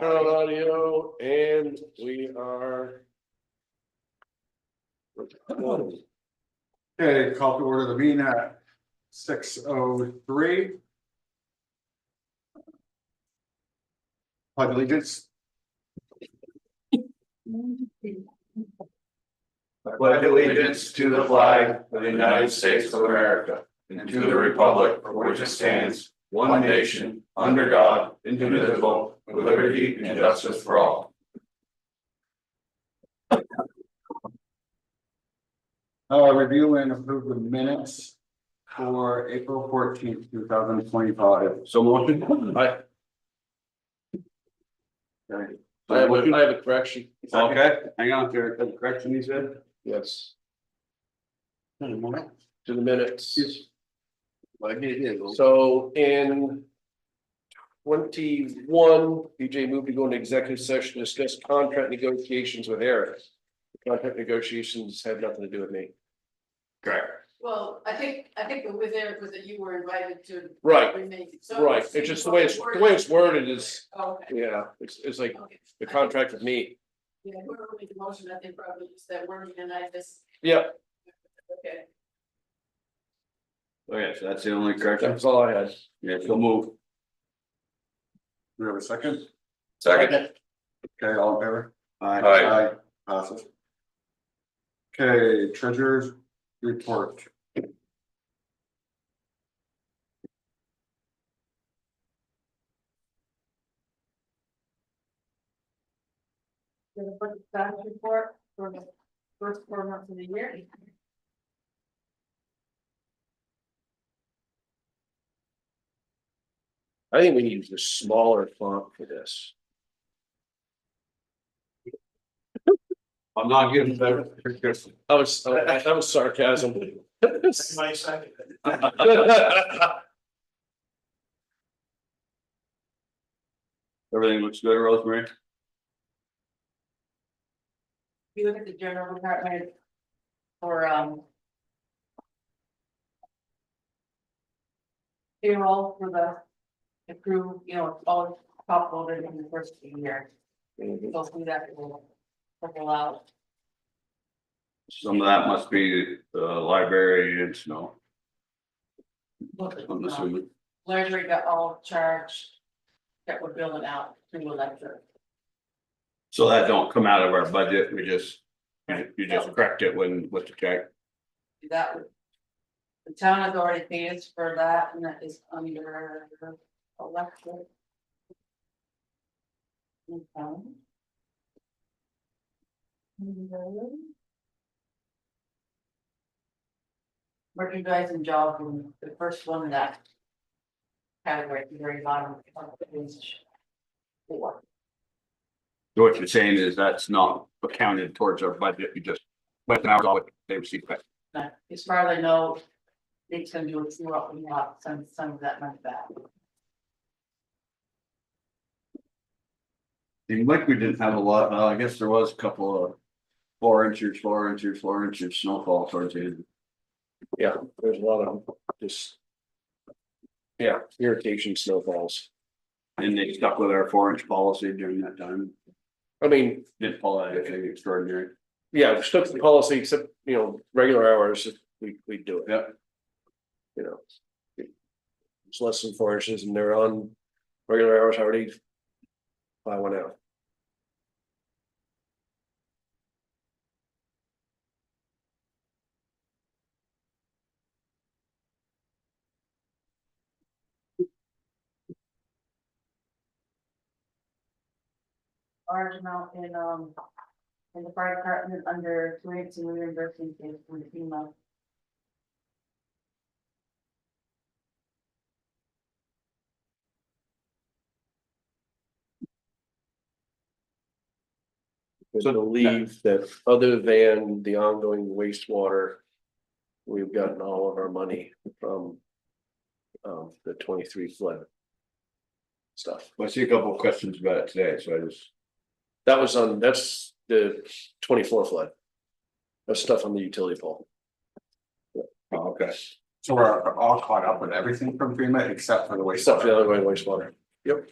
Turn on audio, and we are. Okay, call to order the meeting at 6:03. Pledge allegiance. I pledge allegiance to the flag of the United States of America and to the republic for which it stands, one nation, under God, indivisible, with liberty and justice for all. Review and approve the minutes for April 14th, 2025. So motion. I Okay. I have a correction. Okay, hang on, there, the correction you said? Yes. To the minutes. So in 21, BJ moved to go into executive session to discuss contract negotiations with Eric. Contract negotiations had nothing to do with me. Correct. Well, I think it was there, was that you were invited to. Right, remain. So right. It's just the way it's worded is, Okay. yeah, it's like Okay. the contract with me. Yeah, whoever made the motion, I think probably used that wording and I just, Yeah, okay. Okay, so that's the only correction. that's all I had. Yeah, so move. Do we have a second? Second. Okay, all in favor? Aye. Passes. Okay, treasurer's report. Gonna put the status report for the first 4 months of the year. I think we need to use a smaller font for this. I'm not getting better. That was sarcasm. Everything looks good, Rosemary? If you look at the general department for payroll for the crew, you know, it's all top loaded in the first of the year. Go through that, will allow. Some of that must be the library and snow, I'm assuming. Larry got all charged that we're building out through electric. So that don't come out of our budget, we just, you just correct it when, with the check. That would. The town has already paid us for that and that is under electric. Okay. Merchandise jobs, and the first one in that category, at the very bottom of page 4. So what you're saying is that's not accounted towards our budget, you just, but now all they receive that. Now, as far as I know, it's gonna do it through up and up some of that money back. Seemed like we didn't have a lot, I guess there was a couple of 4 inches snowfall towards the end. Yeah, there's a lot of just. Yeah, irritation snowfalls. And they stuck with our 4-inch policy during that time, I mean, didn't pull out anything extraordinary. yeah, we stuck to the policy except, regular hours, we do it. Yeah. It's less than 4 inches and they're on regular hours already. I went out. Large amount in the fire department under grants and reimbursement from FEMA. I believe that other than the ongoing wastewater, we've gotten all of our money from the 23 flood stuff. I see a couple of questions about it today, so I just. That's the 24 flood. That's stuff on the utility pole. Oh, okay. So we're all caught up with everything from FEMA except for the waste. Stuff for the ongoing wastewater. Yep.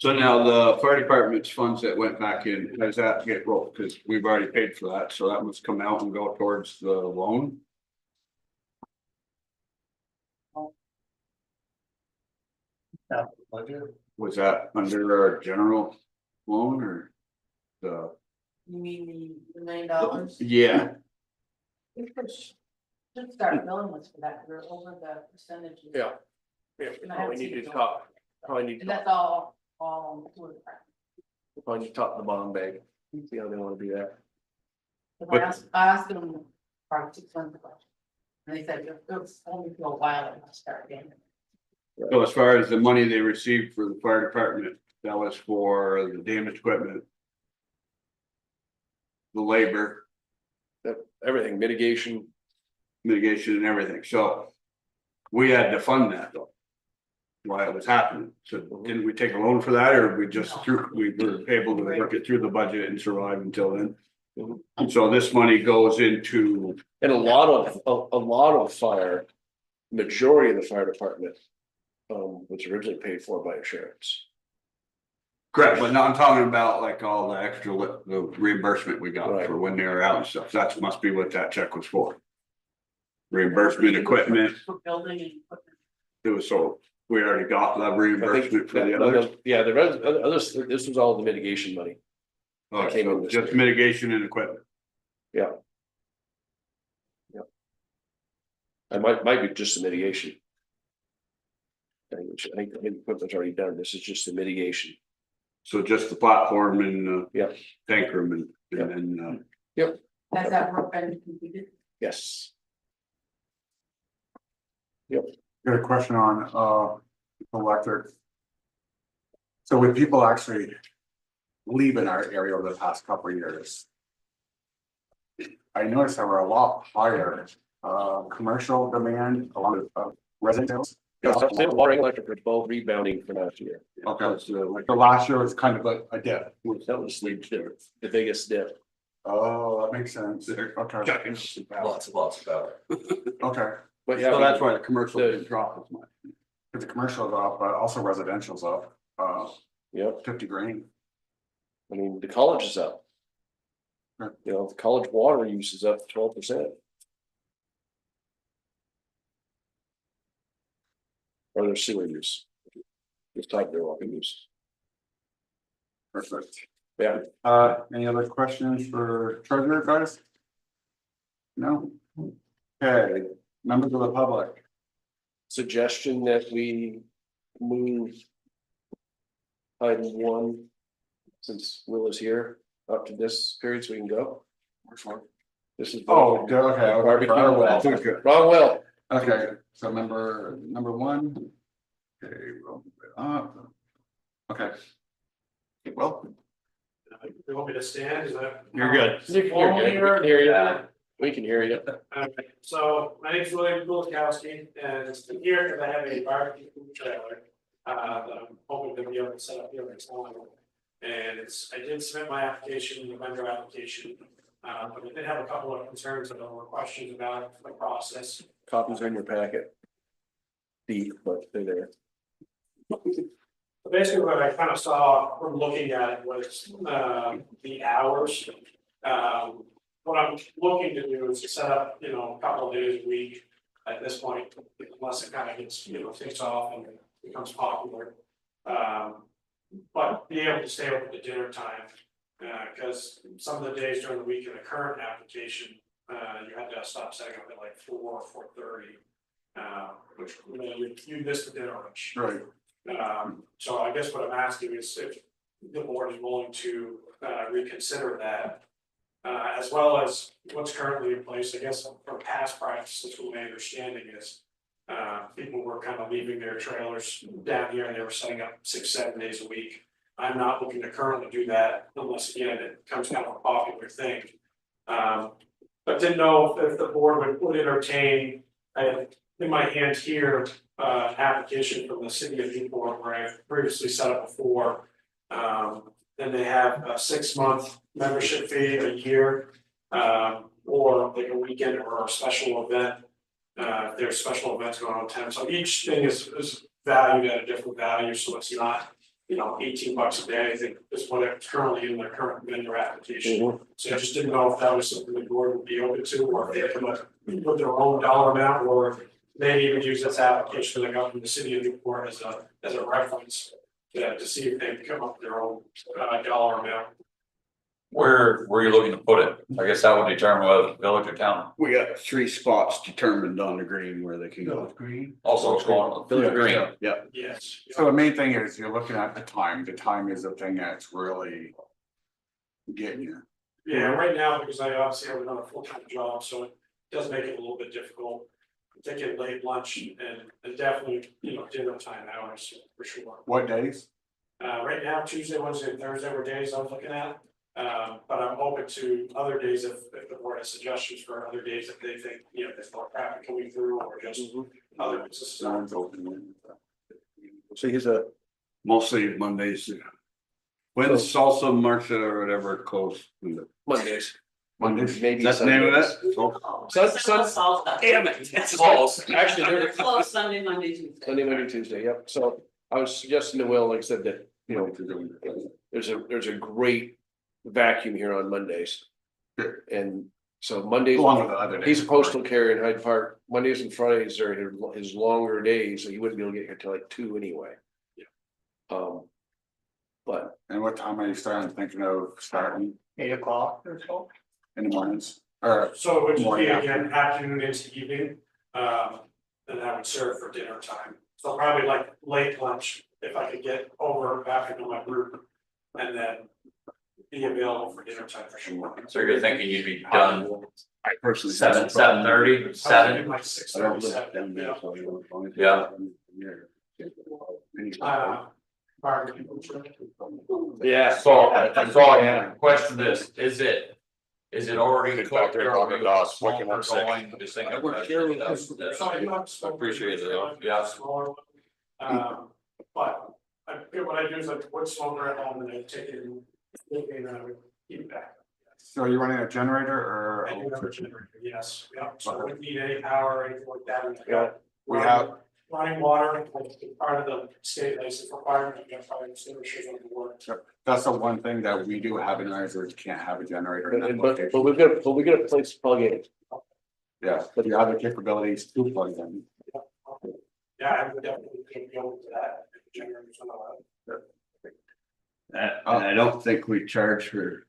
So now the fire department's funds that went back in, does that get rolled? Because we've already paid for that, so that must come out and go towards the loan. Was that under our general loan or the? You mean the $1 million? Yeah, We should start billing us for that, we're over the percentages. Yeah. Yeah, we probably need to talk, And that's all to it. probably need to talk to the bond bank, see how they wanna do that. I asked them probably 6 months ago. And they said it was only for a while and I'll start again. so as far as the money they received for the fire department, that was for the damaged equipment. The labor, That, everything, mitigation, mitigation and everything, so. We had to fund that though. While it was happening, so didn't we take a loan for that, or we just we were able to work it through the budget and survive until then? Mhm. So this money goes into, and a lot of fire, majority of the fire department. Was originally paid for by insurance. correct, but now I'm talking about like all the extra, the reimbursement we got Right. for when they were out and stuff, that must be what that check was for. Reimbursement equipment, For building and equipment. it was so, we already got the I think reimbursement for the that- others. Yeah, the rest, others, this was all the mitigation money. Oh, came in so this just year. mitigation and equipment. I might be just the mitigation. I think the equipment's already done, this is just the mitigation. So just the platform and Yeah. tank room and Yep. then Has that work been completed? Yes. Got a question on electric. So with people actually leaving our area over the past couple of years. I noticed there were a lot higher commercial demand along with residential. Water and electric are both rebounding from last year. okay, so like The last year was kind of a dip. That was the biggest dip. Oh, that makes sense. Okay, Lots of power. okay. But yeah, so that's why the commercial the- didn't drop as much. Because the commercial's up, but also residential's up, yep, 50 grand. I mean, the college is up. Right. You know, the college water use is up 12%. Or their sewer use. This type their water use. Perfect. Yeah, Any other questions for treasurer guys? No? Okay, members of the public. suggestion that we move. Item 1. Since Will is here, up to this period so we can go. This is. Oh, okay. Barbecue. Okay. Wrong Will. Okay, so number 1. Okay, we'll move it up. Okay. Well, You want me to stand, is that? You're good. We can hear you. We can hear you. So my name's William Kulikowski and I'm here because I have a barbecue food trailer. That I'm hoping to be able to set up here next time. And I did submit my application, the vendor application. But I did have a couple of concerns or questions about the process. Copies are in your packet. Deep, but they're there. So basically, what I kind of saw from looking at it was the hours. What I'm looking to do is to set up, a couple of days a week at this point, unless it kind of gets, takes off and becomes popular. But be able to stay open at dinner time, because some of the days during the week in the current application, you had to stop setting up at like 4 or 4:30. Which, you missed the dinner rush. right. So I guess what I'm asking is if the board is willing to reconsider that. As well as what's currently in place, I guess from past practices, from my understanding is. People were kind of leaving their trailers down here and they were setting up 6-7 days a week. I'm not looking to currently do that unless, again, it becomes kind of a popular thing. But didn't know if the board would entertain, I have in my hand here, an application from the city of Newport where I've previously set up before. Then they have a 6-month membership fee a year, or like a weekend or a special event. There's special events going on 10, so each thing is valued at a different value, so it's not $18 a day, I think is what it's currently in their current vendor application. Mhm. So I just didn't know if that was something the board would be open to, or if they could put their own dollar amount, or maybe even use this application that got from the city of Newport as a reference. To see if they can come up with their own dollar amount. Where were you looking to put it? I guess that would determine whether it's village or town. We got 3 spots determined on the green where they can go. Also, it's going village green. Yeah, Yes. So the main thing is you're looking at the time is the thing that's really getting you. Yeah, right now, because I obviously have another full-time job, so it does make it a little bit difficult. Taking late lunch and definitely, dinner time hours for sure. What days? Right now, Tuesday, Wednesday, and Thursday were days I was looking at. But I'm open to other days if the board has suggestions for other days if they think, there's more traffic coming through or just other businesses. Sounds open. So he's a, mostly Mondays. When's salsa, marcha or whatever closed? Mondays, Mondays. maybe. That's the name of it? Damn it, it's false. Actually, they're Close Sunday, Monday, Tuesday. Monday, Monday, Tuesday, yep. So I was suggesting to Will, like I said, that, there's a great vacuum here on Mondays. Good. And so Mondays, Along with the other days. he's a postal carrier in Hyde Park. Mondays and Fridays are his longer days, so he wouldn't be able to get here till like 2 anyway. But And what time are you thinking of starting 8 o'clock or so. in the mornings? Or So it would just be Morning, again afternoon into evening, and I would serve for dinner time. So probably like late lunch, if I could get over back into my group and then be available for dinner time for sure. So you're thinking you'd be done I personally. 7:30, 7? Like 6 I don't live down 7, there, yeah. so I don't. Yeah. Barbecue. yeah, So I question this, is it already Get back cooked there, or talk are we about smoke what you or want to say. going, just thinking about it. So I do have to smoke. Appreciate it, yeah. Smaller one. But what I do is I would smoker at home and I take it and I would keep it back. so are you running a generator or? I do have a generator, yes, yeah, so I wouldn't need any power or anything like that. Yeah. We have, Running water, like part of the state license requirement, I got fire extinguishers on the work. that's the one thing that we do have in ours, where you can't have a generator in that but location. we got a place to plug in. Yeah, but you have the capabilities to plug them. Yeah, I would definitely go to that. If the generator's not allowed. And I don't think we charge for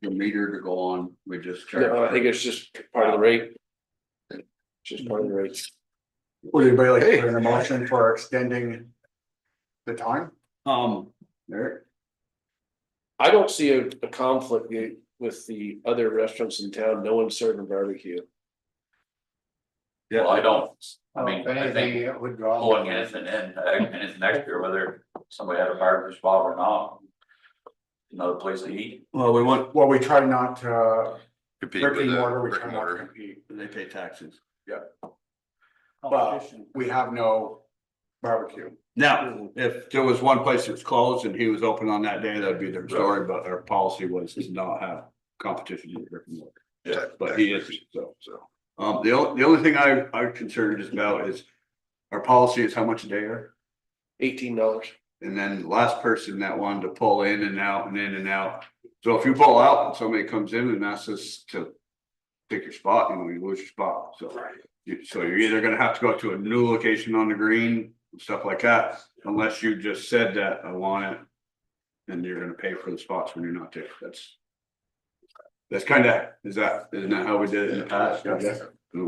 the meter to go on, we just charge. No, I think it's just part of the rate. It's just part of the rate. Would anybody like to put in a motion for extending the time? There, I don't see a conflict with the other restaurants in town. No one's serving barbecue. Well, I don't, I mean, I think it would draw. pulling anything next year, whether somebody had a barbecue spot or not. Another place to eat. Well, we want, Well, we try not to, Compete brick with and the mortar, we brick try and not to mortar. compete, they pay taxes. but we have no barbecue. Now, if there was one place that's closed and he was open on that day, that'd be their story, but our policy was to not have competition in brick and mortar. Yeah. But he is, so. The only thing I'm concerned about is our policy is how much a day are? $18. And then the last person that wanted to pull in and out and in and out. So if you pull out and somebody comes in and asks us to take your spot, you lose your spot, so. Right. So you're either gonna have to go to a new location on the green, stuff like that, unless you just said that I want it. And you're gonna pay for the spots when you're not there, that's kinda, isn't that how we did it in the past? I don't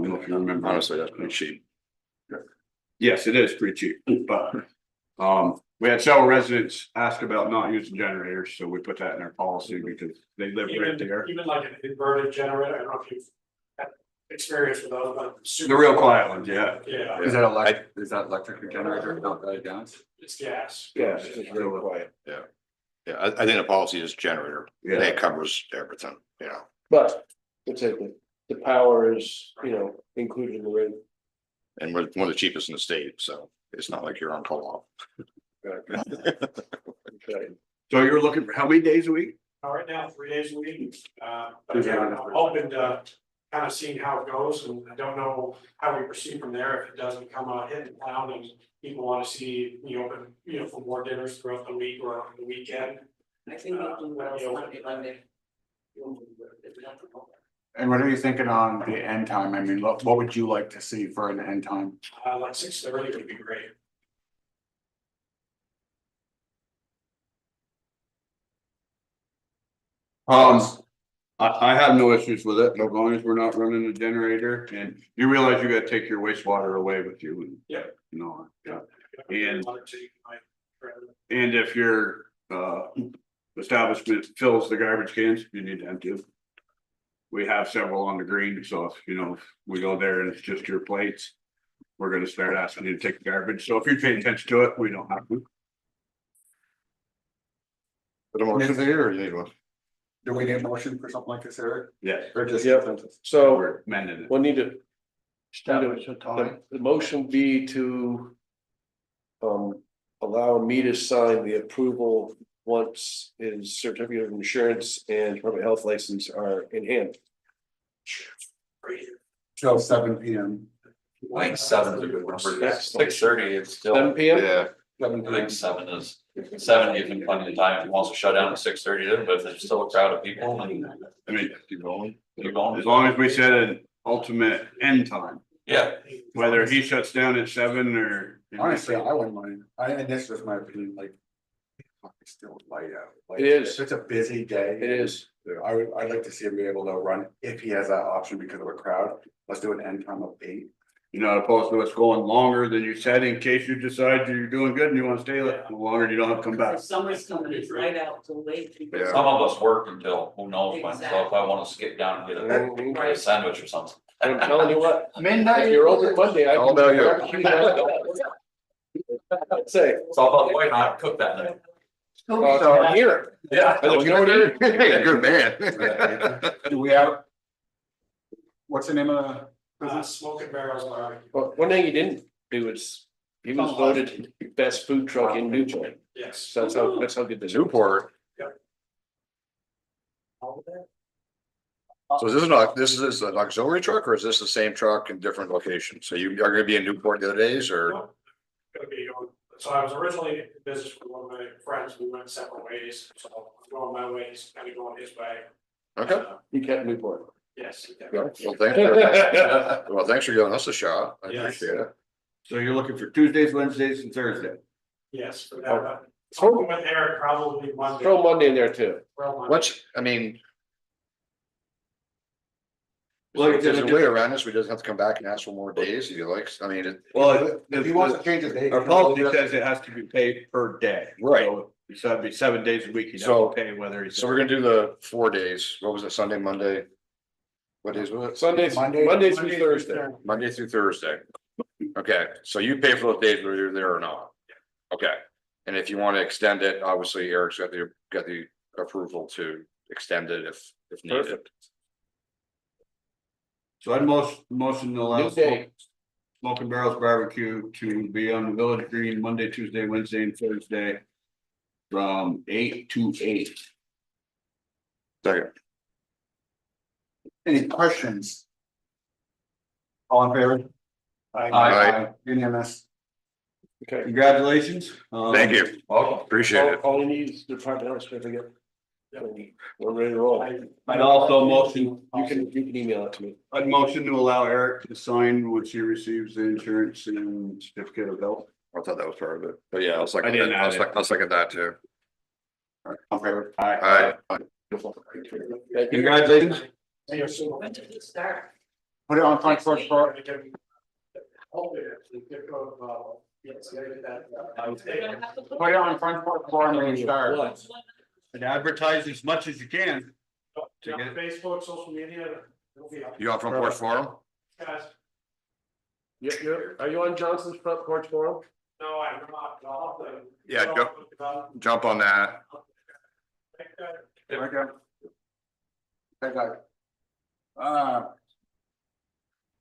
know if you remember. Honestly, that's pretty cheap. Yes, it is pretty cheap, but, we had several residents ask about not using generators, so we put that in our policy because they live right there. Even like an inverted generator, I don't know if you've had experience with those, but. The real quiet ones, yeah. Yeah, Is that electric generator, not gas? it's gas. Yeah, it's really quiet. Yeah, I think the policy is generator, and Yeah, it covers everything, But it's like the power is, included in the rate. and we're one of the cheapest in the state, so it's not like you're on call Okay. so you're looking for how many days a week? Right now, 3 days a week, but Is that I'm enough? hoping to kind of seeing how it goes, and I don't know how we proceed from there, if it does become a hit in town and people want to see, open, for more dinners throughout the week or on the weekend. I think we'll do Monday. And what are you thinking on the end time? I mean, what would you like to see for an end time? Like 6:30 would be great. I have no issues with it, as long as we're not running a generator, and you realize you gotta take your wastewater away with you and. Yeah. Yeah. And if your establishment fills the garbage cans, you need to empty them. We have several on the green, so if if we go there and it's just your plates. We're gonna start asking you to take the garbage, so if you're paying attention to it, we don't have to. Put a motion here or you need one? Do we need a motion for something like this, Eric? Yes. Or just Yep. consensus? So We're amending it. we'll need to, Establish a time. the motion be to. Allow me to sign the approval once his certificate of insurance and public health license are in hand. Till 7 p.m. I think 7 is a good number. That's- 6:30, it's still, 7 p.m. Yeah, I think 7 is, 7 gives him plenty of time, if he wants to shut down at 6:30, but if there's still a crowd of people, and I mean, keep going. as long as we set an ultimate end time, Yeah, whether he shuts down at 7 or. Honestly, I wouldn't mind. And this is my opinion, like. It's still light out. Like, It is. It's a busy day. It is. I'd like to see him be able to run if he has that option because of a crowd. Let's do an end time of 8. You're not opposed to us going longer than you said in case you decide you're doing good and you wanna stay a little longer and you don't have to come back. The summer's coming, it's right out till late. Yeah. some of us work until who knows when, so if I wanna skip down and get a sandwich or something. I'm telling you what, Midnight. if you're open Monday, I All can. about you. I'd say, It's all about the way not cook that night. I'm here. Yeah. You know what I mean? Hey, good man. Do we have? What's the name of the business? Smoke and barrels barbecue. Well, one thing he didn't do is, he was voted best food truck in Newport. Yes. So that's how good this is. Newport. So this is an auxiliary truck or is this the same truck in different locations? So you are gonna be in Newport the other days or? Gonna be, so I was originally in business with one of my friends, we went separate ways, so I'm going my way, he's kind of going his way. Okay. He kept Newport. Yes. Well, thanks for giving us a shot. I Yes. appreciate it. So you're looking for Tuesdays, Wednesdays and Thursday. Yes, for that. Talking with Eric probably Monday. Throw Monday in there too. Well, Monday. What's, I mean. Well, There's a way around this. We just have to come back and ask for more days if you like. I mean, Well, If he wants to change his date. our policy says it has to be paid per day. Right. So it's gotta be 7 days a week, you So- have to pay whether he's. so we're gonna do the 4 days. What was it? Sunday, Monday? What days was it? Sundays, Monday through Thursday. Monday through Thursday. Okay, so you pay for those days whether you're there or not. Okay, and if you want to extend it, obviously Eric's got the approval to extend it if needed. Perfect. So I'd motion to allow New day. Smoking Barrels Barbecue to be on the Village Green Monday, Tuesday, Wednesday and Thursday. From 8 to 8. Second. Any questions? All in favor? Aye. Unanimous. Okay. Congratulations. Thank you. Welcome. Appreciate it. All you need is the department head certificate. We're ready to roll. I'd also motion, You can email it to me. I'd motion to allow Eric to sign once he receives the insurance and certificate of health. I thought that was part of it, but yeah, I'll second I didn't that. add it. I'll second that too. All in favor? All right. Thank you. Congratulations. When did it start? Put it on front porch for. Hopefully, actually, get go of, yes, I gotta get that. Put it on front porch forum when you start. And advertise as much as you can. Yeah, Facebook, social media. it'll be up. You on front porch forum? Guys, Are you on Johnson's front porch forum? no, I'm not, I'll have to. Yeah, Jump on that. Okay. Okay.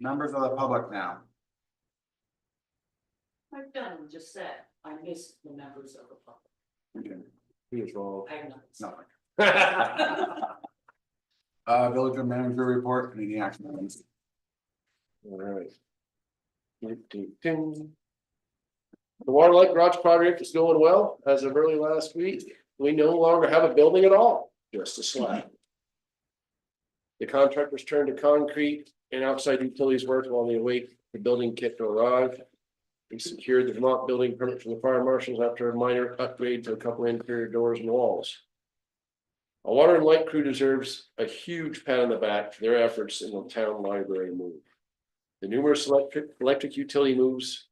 Members of the public now. I've done, just said, I missed the members of the public. Okay. He was wrong. I have not. No. Village manager report, any action items? All right. The water light garage project is going well as of early last week. We no longer have a building at all, just a slab. The contractors turned to concrete and outside utilities work while they await the building kit to arrive. We secured the Vermont building permit from the fire marshals after a minor upgrade to a couple interior doors and walls. Our water and light crew deserves a huge pat on the back for their efforts in the town library move. The numerous electric utility moves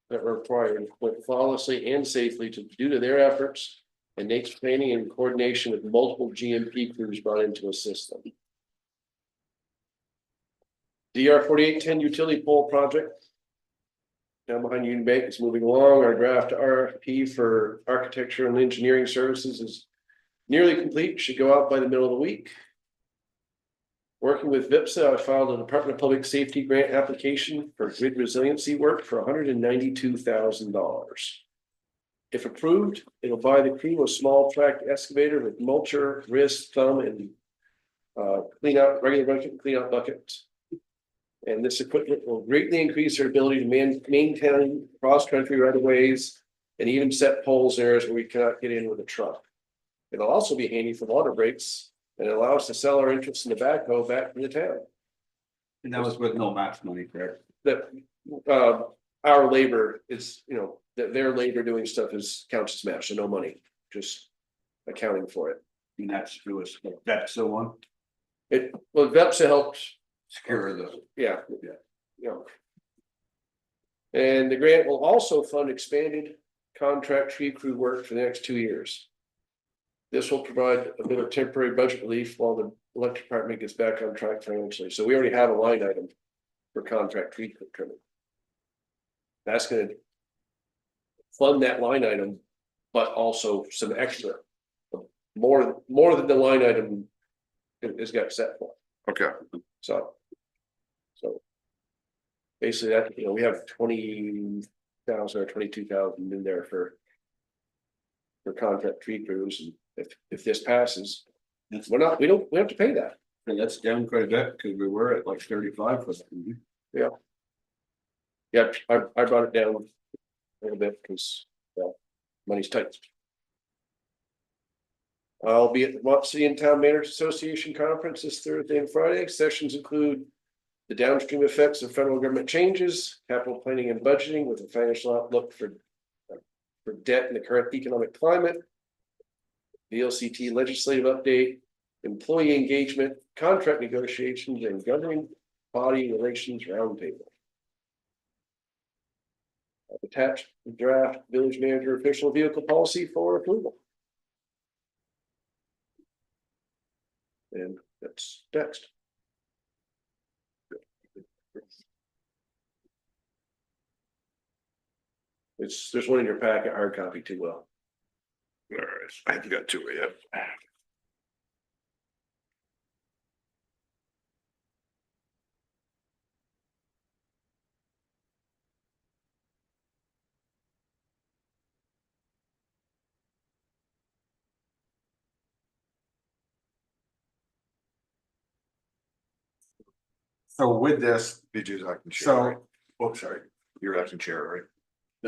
that were required went flawlessly and safely due to their efforts and Nate's planning and coordination with multiple GMP crews brought into a system. DR 4810 utility pole project down behind Union Bank is moving along. Our draft RFP for architecture and engineering services is nearly complete, should go out by the middle of the week. Working with VIPSA, I filed a Department of Public Safety grant application for grid resiliency work for $192,000. If approved, it'll buy the crew a small tracked excavator with mulcher, wrist, thumb, and regular cleanout buckets. And this equipment will greatly increase their ability to maintain cross-country right-of-ways and even set poles in areas where we cannot get in with a truck. It'll also be handy for water breaks and allow us to sell our interest in the backhoe back to the town. And that was with no match money, correct? That our labor is, their labor doing stuff counts as match, so no money, just accounting for it. And that's the one. VEPSA helped. Secure the. Yeah. And the grant will also fund expanded contract tree crew work for the next 2 years. This will provide a bit of temporary budget relief while the electric department gets back on track financially. So we already have a line item for contract tree trimming. That's going to fund that line item, but also some extra, more than the line item is got set for. Okay. So basically that, we have 20,000 or 22,000 in there for contract tree crews, and if this passes, we have to pay that. And that's down quite a bit because we were at like 35 for that. Yeah, I brought it down a little bit because money's tight. I'll be at the Vermont City and Town Managers Association Conference this Thursday and Friday. Sessions include the downstream effects of federal government changes, capital planning and budgeting with a financial outlook for debt in the current economic climate, VLCT legislative update, employee engagement, contract negotiations, and governing body relations roundtable. I've attached the draft village manager official vehicle policy for approval. And that's next. There's one in your packet, hard copy too. Well, All right, I haven't got to it yet. So with this, Did you acting chair? right? oh, sorry. You're acting chair, right?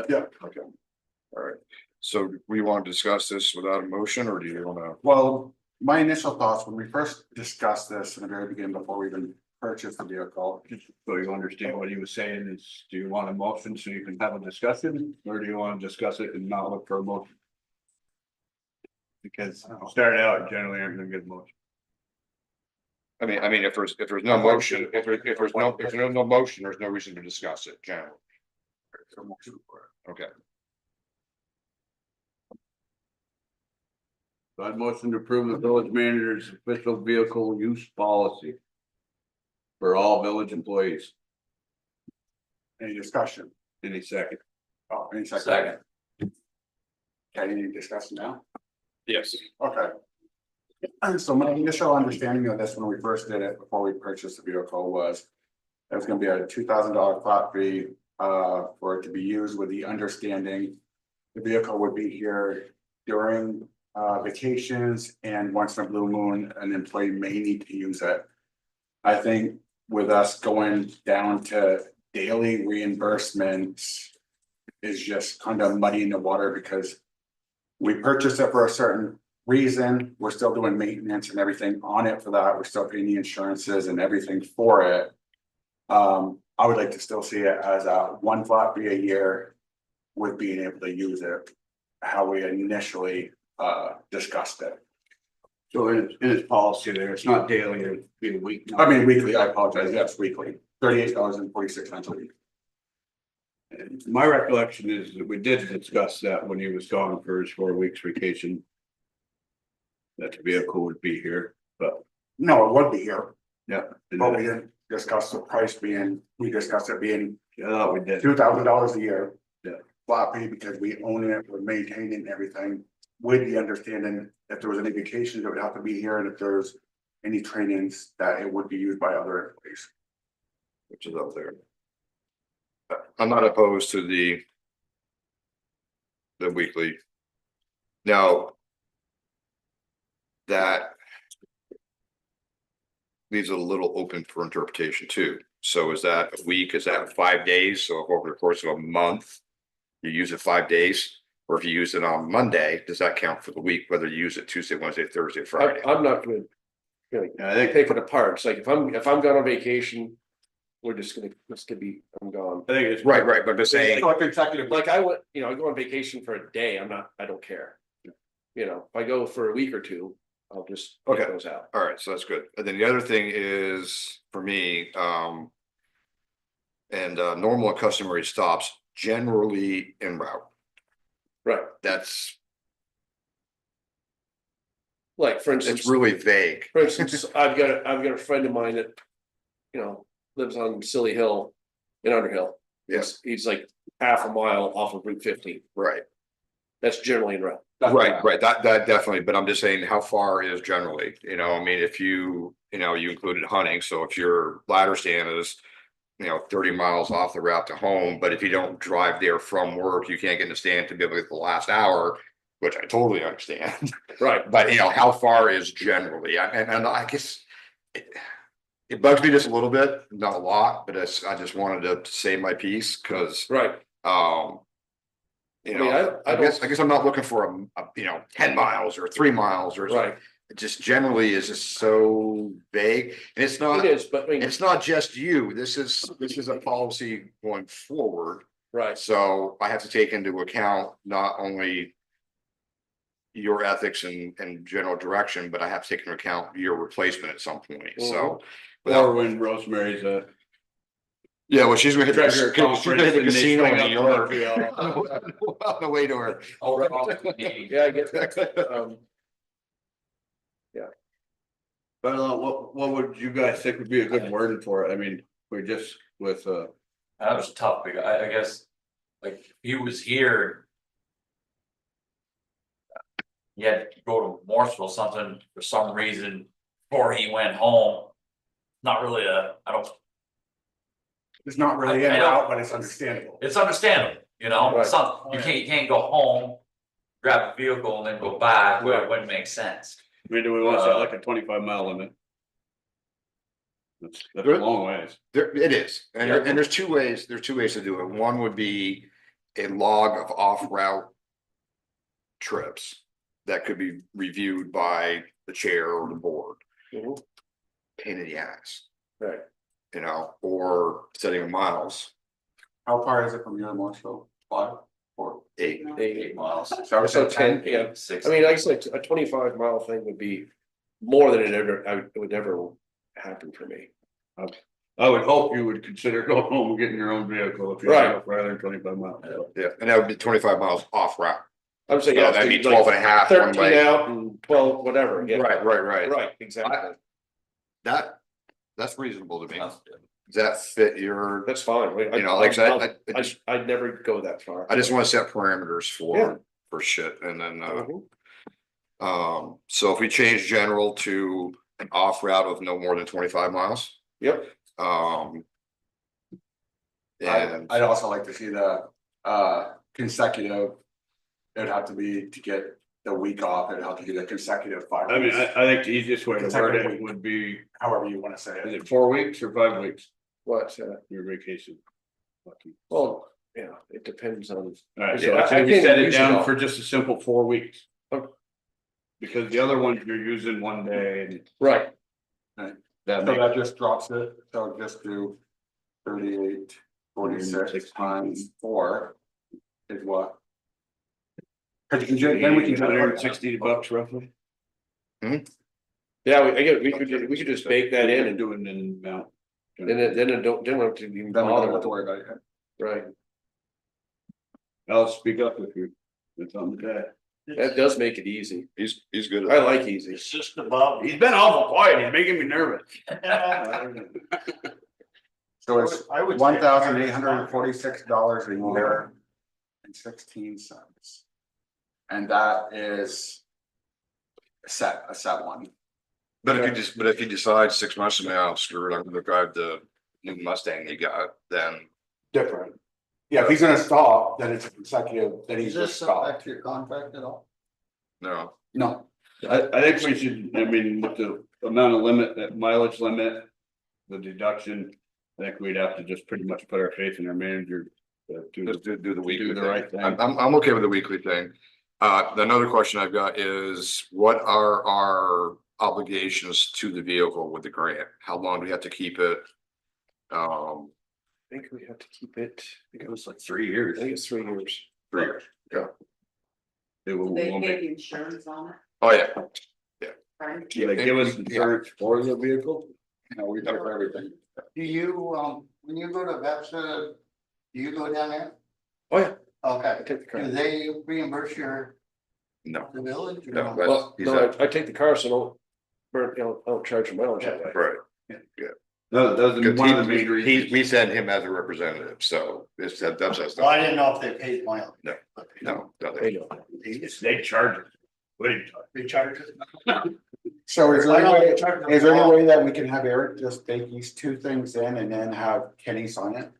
Yeah, Okay. All right. So we want to discuss this without a motion, or do you want to? well, my initial thoughts when we first discussed this in the very beginning, before we even purchased the vehicle. So you understand what he was saying is, do you want a motion so you can have a discussion, or do you want to discuss it and not look for a motion? Because started out generally aren't gonna get a motion. I mean, if there's no motion, if there's no motion, there's no reason to discuss it, generally. Okay. So I'd motion to approve the village manager's official vehicle use policy for all village employees. Any discussion? Any second? Oh, any second? Second. Okay, any discussion now? Yes. Okay. And so my initial understanding of this when we first did it, before we purchased the vehicle, was it was gonna be a $2,000 flat fee for it to be used, with the understanding the vehicle would be here during vacations and once in a blue moon, an employee may need to use it. I think with us going down to daily reimbursements is just kind of muddying the water because we purchased it for a certain reason. We're still doing maintenance and everything on it for that. We're still paying the insurances and everything for it. I would like to still see it as a one flat fee a year with being able to use it how we initially discussed it. So in its policy there, it's not daily, it'd be a week. I mean, weekly, I apologize, yes, weekly, $38.46 a week. And my recollection is that we did discuss that when he was gone for his 4 weeks vacation. That the vehicle would be here, but No, it would be here, yeah. and but we didn't discuss the price being, we discussed it being I thought we did. $2,000 a year. Yeah. Flat fee because we own it, we're maintaining everything with the understanding if there was any vacations, it would have to be here, and if there's any trainings that it would be used by other employees. Which is up there. I'm not opposed to the weekly. Now. That. Leaves it a little open for interpretation too. So is that a week? Is that 5 days? So if over the course of a month. You use it 5 days, or if you use it on Monday, does that count for the week, whether you use it Tuesday, Wednesday, Thursday, Friday? I'm not gonna. I think, Take it apart. It's like if I'm gone on vacation, we're just gonna, I'm gone. I think it's. Right, but I'm just saying, Consecutive. Like I went, I go on vacation for a day, I don't care. If I go for a week or two, I'll just Okay. get those out. all right, so that's good. And then the other thing is, for me, normal and customary stops generally en route. Right, That's, like for instance. it's really vague. For instance, I've got a friend of mine that, lives on Silly Hill in Underhill. Yes, He's like half a mile off of Route 50. right, That's generally in route. right, that definitely, but I'm just saying, how far is generally, I mean, if you included hunting, so if your ladder stand is 30 miles off the route to home, but if you don't drive there from work, you can't get in the stand to be able to get the last hour, which I totally understand. Right. But how far is generally, and I guess it bugs me just a little bit, not a lot, but I just wanted to say my piece, because Right. I guess I'm not looking for a 10 miles or 3 miles or Right. it just generally is just so vague, and it's not. It is, but I mean, It's not just you. This is a policy going forward. right. So I have to take into account not only your ethics and general direction, but I have to take into account your replacement at some point. So. Or when Rosemary's Yeah, well, she's gonna hit treasure the casino in New York. conference. On the way to her. Yeah, I get that. But what would you guys think would be a good word for it? I mean, we're just with That was tough, because I guess, like, if he was here. He had to go to Morrisville something for some reason before he went home. Not really It's not really in I don't- route, but it's understandable. it's understandable, Right. it's not, you can't go home. Grab a vehicle and then go back, where it wouldn't make sense. I mean, do we want to say like a 25-mile limit? That's a long ways. It is, and there's two ways to do it. One would be a log of off-route trips that could be reviewed by the chair or the board. Mhm. Pain in the ass, Right. or setting of miles, How far is it from your Morrisville? 5 or 8. 8 miles. So I would say So 10, yeah. 6. I mean, I guess like a 25-mile thing would be more than it would never happen for me. I would hope you would consider going home and getting your own vehicle if you're Right. rather than 25 miles. Yeah, and that would be 25 miles off route. I'm saying, So yeah, that'd be like 12 and a half one 13 way. out and 12, whatever. Yeah. Right. Right, exactly. That's reasonable to me. Does that fit your, That's fine. like I said, I'd never go that far. I just want to set parameters Yeah. for shit, and then, Mhm. so if we change general to an off route of no more than 25 miles, Yep, and I'd also like to see the consecutive. It'd have to be to get the week off, it'd have to be the consecutive 5 I mean, weeks, I think the easiest way to word it would be, however you wanna say is it. it 4 weeks or 5 weeks, What, your vacation? Lucky. well, yeah, it depends on, Alright, Yeah, so I I say we can't set it use it down all. for just a simple 4 weeks. Okay. Because the other ones you're using one day and right, that So makes. that just drops it, so just do 38, 46 times 4 is what? Cause you can just, then we can. $160 roughly. yeah, we could just bake that in and doing an amount. then it don't have to even Then we don't have bother, to worry about it. right, I'll speak up if you, it's on the day. that does make it easy, He's good. I like easy. It's just above. He's been awful quiet, he's making me nervous. So it's I would say- $1,846 a year and 16 cents. And that is a set one. But if you decide 6 months from now, screw it, I'm gonna drive the new Mustang you got, then. Different. Yeah, if he's gonna stop, then it's a consecutive, then he's Is this just stop. subject to your contract at all? No, No, I think we should, I mean, with the amount of limit, that mileage limit, the deduction. I think we'd have to just pretty much put our faith in our manager. just do the weekly Do the thing. right thing. I'm okay with the weekly thing. Another question I've got is, what are our obligations to the vehicle with the grant? How long do we have to keep it? I think we have to keep it, I think It was like 3 years. it's 3 years. 3 years. They will, They won't pay be- the insurance on it, Oh, yeah, right? do they give us insurance for the vehicle? no, we pay for everything. Do you, when you go to Vepsa, do you go down there? Oh, yeah, I Okay, take the car. do they reimburse no, the village? or No, no? that's- Well, he's no, out. I take the car, so don't don't charge for mileage that way. right. No, that's one of the main He, reasons. we send him as a representative, so it's that's us. Well, I didn't know if they paid mileage. No. No, They know. They charge it. What do you charge? They charge it? So is I there know any they way, charge them is there any all. way that we can have Eric just take these 2 things in and then have Kenny sign it?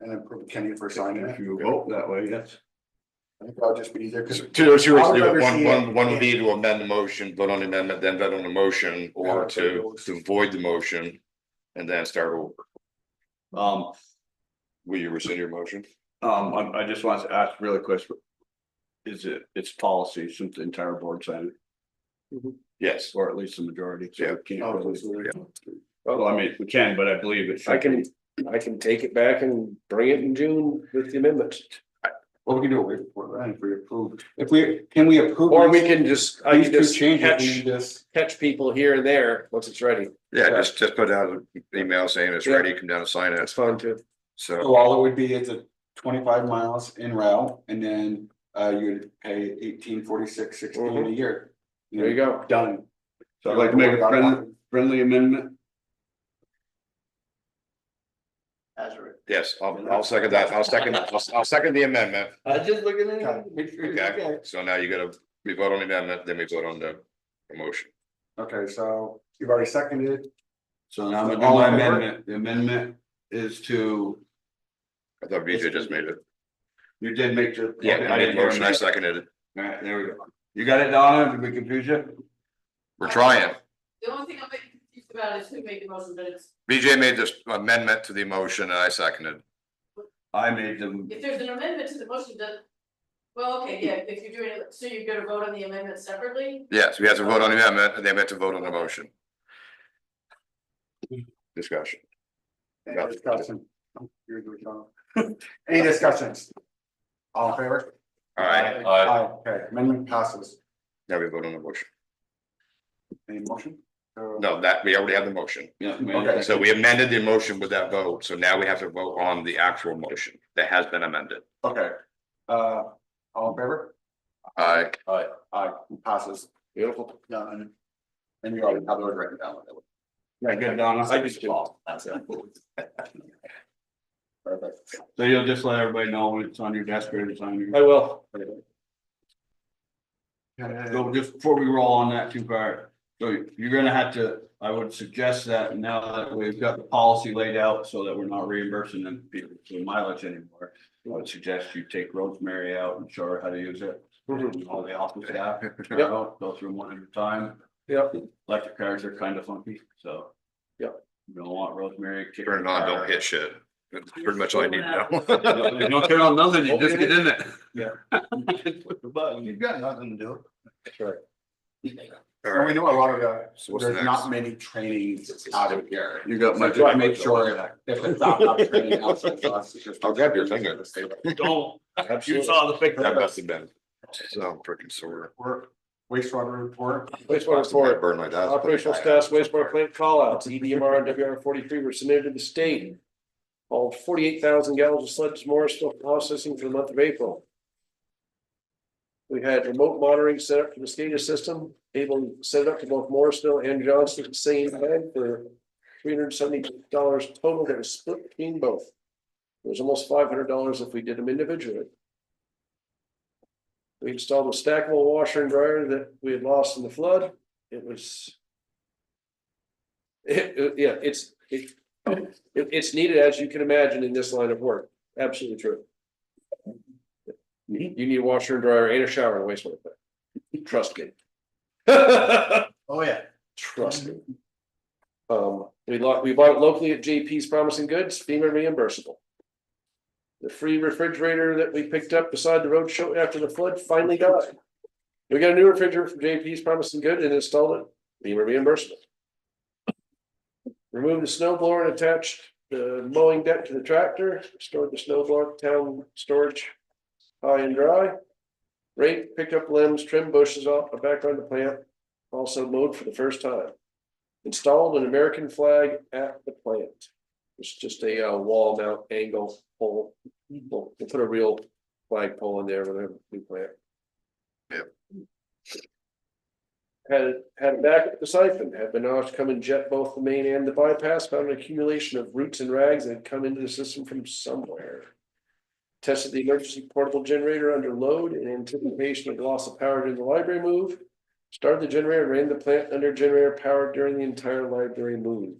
And then put Kenny for signing If it? you vote that way, yes. I think that'll just be easier, cause. Two ways to do I would it. rather see One it- would be to amend the motion, vote on the amendment, then vote on the motion, or to void the motion. And then start over. Will you rescind your motion? I just wanted to ask really quick. It's policy since the entire board signed it, Yes. or at least the majority, so Yeah. we can't Oh, really. yeah. Well, I mean, we can, but I believe it should. I can take it back and bring it in June with the amendments. Well, we can do it way before then if we approve, can we approve? Or we these- can just, I These can 2 just changes, catch, we just, catch people here and there once it's ready. Yeah, just put out an email saying it's Yeah. ready, come down and sign That's it, fine too. so. so all it would be is a 25 miles in route, and then you'd pay 1846.16 a year. There you go. Done. So I'd like to make a friendly amendment. That's right. Yes, I'll second that, I'll second the amendment, I was just looking at Okay. it. Make sure it's okay, so now you gotta, we vote on the amendment, then we vote on the motion. Okay, so you've already seconded. So now I'm gonna do All my in favor? amendment. The amendment is to, I thought BJ just made it. you did make the. Yeah, Okay, I made the hear motion, I that. seconded it, Alright, there we go. You got it, Donna? Did we confuse you? we're trying. The only thing I'm confused about is who made the motion, but it's, BJ made this amendment to the motion and I seconded. I made them, if there's an amendment to the motion, then. Well, okay, yeah, if you're doing it, so you're gonna vote on the amendment separately? Yes, we have to vote on the amendment and they meant to vote on the motion. Discussion. Any discussion? Any discussions? All in favor? All right, Aye. Okay, amendment passes. now we vote on the motion. Any motion? No, that, we already have the motion. yeah. Okay. So we amended the motion with that vote, so now we have to vote on the actual motion that has been amended. Okay, all in favor? Aye. Aye, passes. Beautiful. Done. And you already have those written down. Yeah, good, Donna. I just do. That's it. Perfect. So you'll just let everybody know when it's on your desk or it's on your. I will. So just before we roll on that too far, so you're gonna have to, I would suggest that now that we've got the policy laid out so that we're not reimbursing them people for mileage anymore. would suggest you take Rosemary out and show her how to use it. Mhm. All the office staff, Yep. go through them one at a time. Yep, Electric cars are kind of funky, so. Yep. You don't want Rosemary. kicking Turn it the on, car. don't hit shit. That's pretty much all I need to know. You don't turn on nothing, you just get in it. Yeah. Push the button, you've got nothing to do. that's right. All And we right, know a lot of the, so what's there's next? not many trainings out of here. You got So my. just make sure if it's not up training outside to us, it's just- I'll grab your finger. Don't, you Absolutely. saw the picture. That must have been. So I'm freaking sore. We're wastewater report. Wastewater I report. burned my desk. Operational status wastewater plant callouts, EDMR and WR-43 were submitted to the state. All 48,000 gallons of sludge Morrisville processing for the month of April. We had remote monitoring set up for the SCADA system, able to set it up to both Morrisville and Johnston at the same time for $370 total that was split between both. It was almost $500 if we did them individually. We installed a stackable washer and dryer that we had lost in the flood. It was. Yeah, it's needed, as you can imagine, in this line of work. Absolutely true. You need a washer and dryer and a shower and a wastewater plant. Trust me. Oh, yeah. Trust me. We bought it locally at JP's Promising Goods, FEMA reimbursable. The free refrigerator that we picked up beside the road show after the flood finally died. We got a new refrigerator from JP's Promising Good and installed it, FEMA reimbursable. Removed the snow blower and attached the mowing deck to the tractor, stored the snow blower at the town storage high and dry. Raked, picked up limbs, trimmed bushes off the background of the plant, also mowed for the first time. Installed an American flag at the plant. It's just a wall mount angle pole. We'll put a real flag pole in there with a new plant. Yep. Had it back at the siphon, had Menage come and jet both the main and the bypass, found an accumulation of roots and rags that had come into the system from somewhere. Tested the emergency portable generator under load in anticipation of loss of power during the library move. Started the generator, ran the plant under generator power during the entire library move.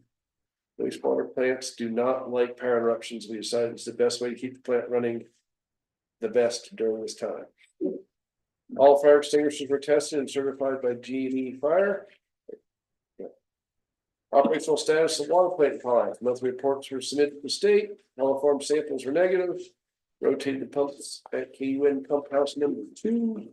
Wastewater plants do not like power interruptions. We decided it's the best way to keep the plant running the best during this time. All fire extinguishers were tested and certified by G&E Fire. Operational status of water plant compliance. Monthly reports were submitted to the state. All form samples were negative. Rotated the pumps at KUN pump house number 2.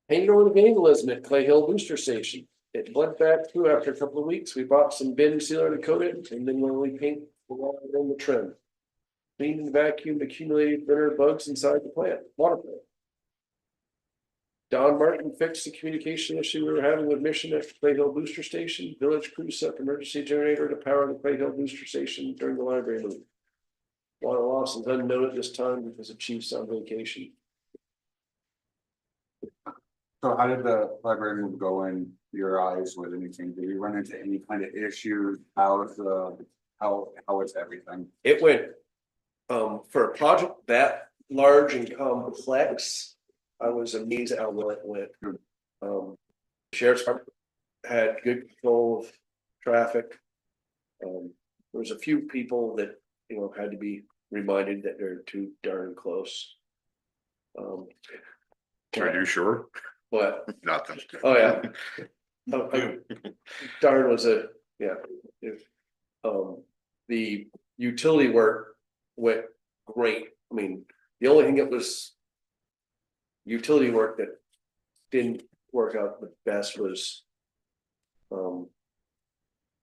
Hanging over the vandalism at Clay Hill Booster Station. It bled back through after a couple of weeks. We bought some bin sealer to coat it and then when we paint along the trim. Cleaned and vacuumed accumulated winter bugs inside the plant, water plant. Don Martin fixed the communication issue we were having with Mission at Clay Hill Booster Station. Village crew set up emergency generator to power the Clay Hill Booster Station during the library move. Water loss is unknown at this time because the chief's on vacation. So how did the library move go in your eyes with anything? Did you run into any kind of issues? How's how is everything? It went, for a project that large and complex, I was amazed at how well it went. Sheriff's Department had good control of traffic. There was a few people that, had to be reminded that they're too darn close. Are you sure? But, Nothing. oh yeah. Darn was the utility work went great. I mean, the only thing that was utility work that didn't work out the best was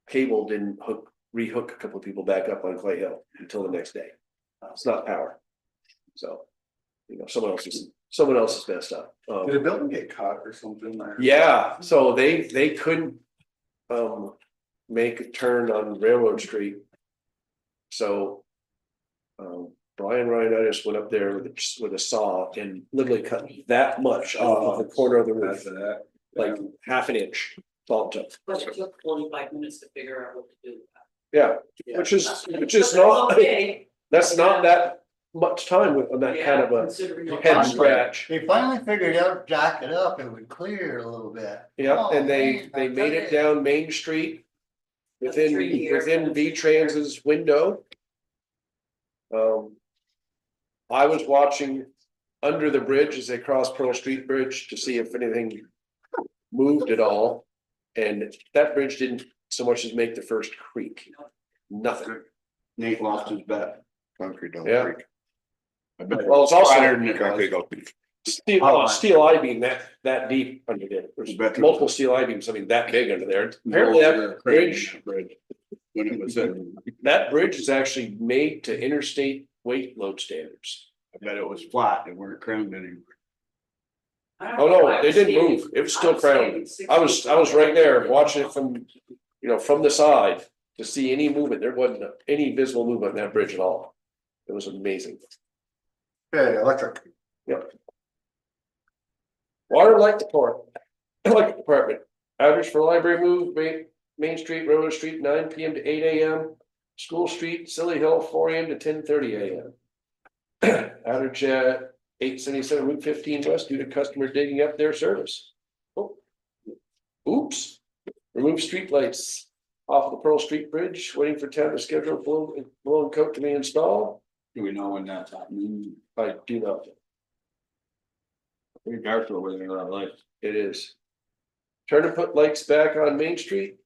cable didn't rehook a couple of people back up on Clay Hill until the next day. It's not power. So, someone else is messed up. Did the building get caught or something? Yeah, so they couldn't make a turn on Railroad Street. So Brian Ryan, I just went up there with a saw and literally cut that much off the corner of the roof, like half an inch. But it took 45 minutes to figure out what to do. yeah, which is not, Okay. that's not that much time on that kind of a Considering head scratch. They finally figured out, jack it up, it would clear a little bit. Yeah, Oh, and they man, I made it tell you. down Main Street. That's 3 years. Within V-Trans's window. I was watching under the bridge as they crossed Pearl Street Bridge to see if anything moved at all. And that bridge didn't so much as make the first creak. Nothing. Nate lost his bet. Concrete don't Yeah. creak. I bet Well, it's also higher than it Concrete was. don't creak. steel I-beam that deep under there. There's Bet there multiple was steel I-beams, I mean, that big under there. Apparently that bridge, When it was in, that bridge is actually made to interstate weight load standards. I bet it was flat, they weren't crammed anymore. Oh, no, they didn't move. It was still crowned. I was right there watching it from, from the side to see any movement. There wasn't any visible movement on that bridge at all. It was amazing. Okay, electric. Water light department. Average for library move, Main Street, Railroad Street, 9 PM to 8 AM. School Street, Silly Hill, 4 AM to 10:30 AM. Average at 877 Route 15 West due to customer digging up their service. Oh. Oops. Remove street lights off the Pearl Street Bridge, waiting for town to schedule blow and coat to be installed. Do we know when that's happening? I do not. Pretty dark over there, that light. It is. Turn to put lights back on Main Street.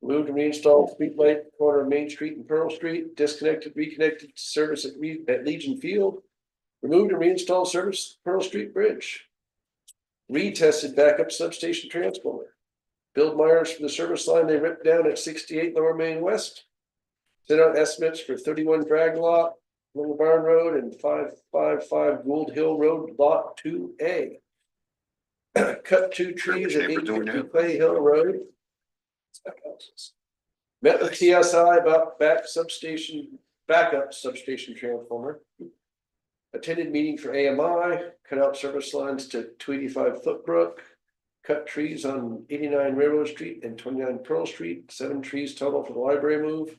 Move to reinstall street light corner of Main Street and Pearl Street, disconnected, reconnected service at Legion Field. Remove and reinstall service Pearl Street Bridge. Retested backup substation transformer. Build Myers for the service line they ripped down at 68 Lower Main West. Sent out estimates for 31 Drag Lot, Little Barn Road, and 555 Gould Hill Road, Lot 2A. Cut 2 trees at 850 Clay Hill Road. Met with TSI about backup substation transformer. Attended meeting for AMI, cut out service lines to 285 Footbrook. Cut trees on 89 Railroad Street and 29 Pearl Street, 7 trees total for the library move.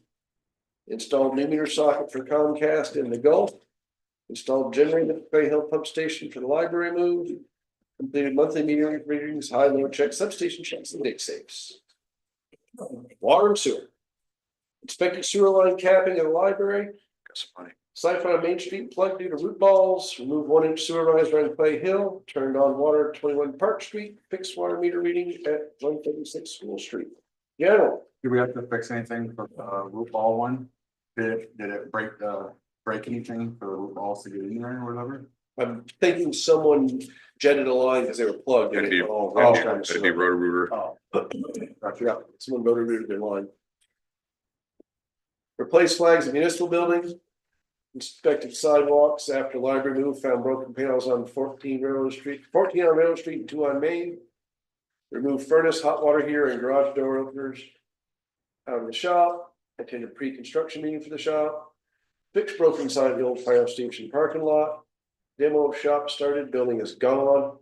Installed new meter socket for Comcast in the Gulf. Installed generator at Clay Hill Pump Station for the library move. Completed monthly meter readings, high load check, substation checks, and dig safes. Water and sewer. Inspected sewer line capping at the library. Got some money. Siphon on Main Street plugged due to root balls. Remove 1-inch sewer riser on Clay Hill. Turned on water at 21 Park Street. Fixed water meter reading at 136 School Street. General. Do we have to fix anything for root ball one? Did it break anything for the root balls to get in there or whatever? I'm thinking someone jetted a line because they were plugged. That'd and be, it all that'd trying be, to that'd be sewer. Roto-Rooter. Oh, Yeah, someone rotor rooted their line. Replace flags in municipal buildings. Inspected sidewalks after library move, found broken panels on 14 on Railroad Street and 2 on Main. Remove furnace, hot water heater, and garage door openers out of the shop. Attended pre-construction meeting for the shop. Fixed broken side of the old fire station parking lot. Demo of shop started, building is gone.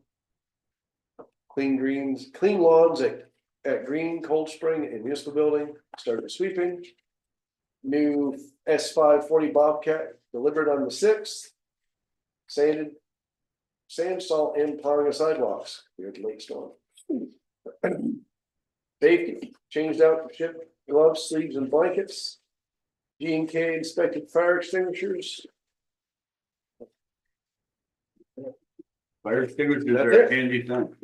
Clean lawns at Green, Cold Spring, and Municipal Building, started sweeping. New S540 Bobcat delivered on the 6th. Sand, salt, and plowing of sidewalks. We had late storm. Safety, changed out the ship gloves, sleeves, and blankets. G&K inspected fire extinguishers. Fire extinguishers That's are it. a handy thing.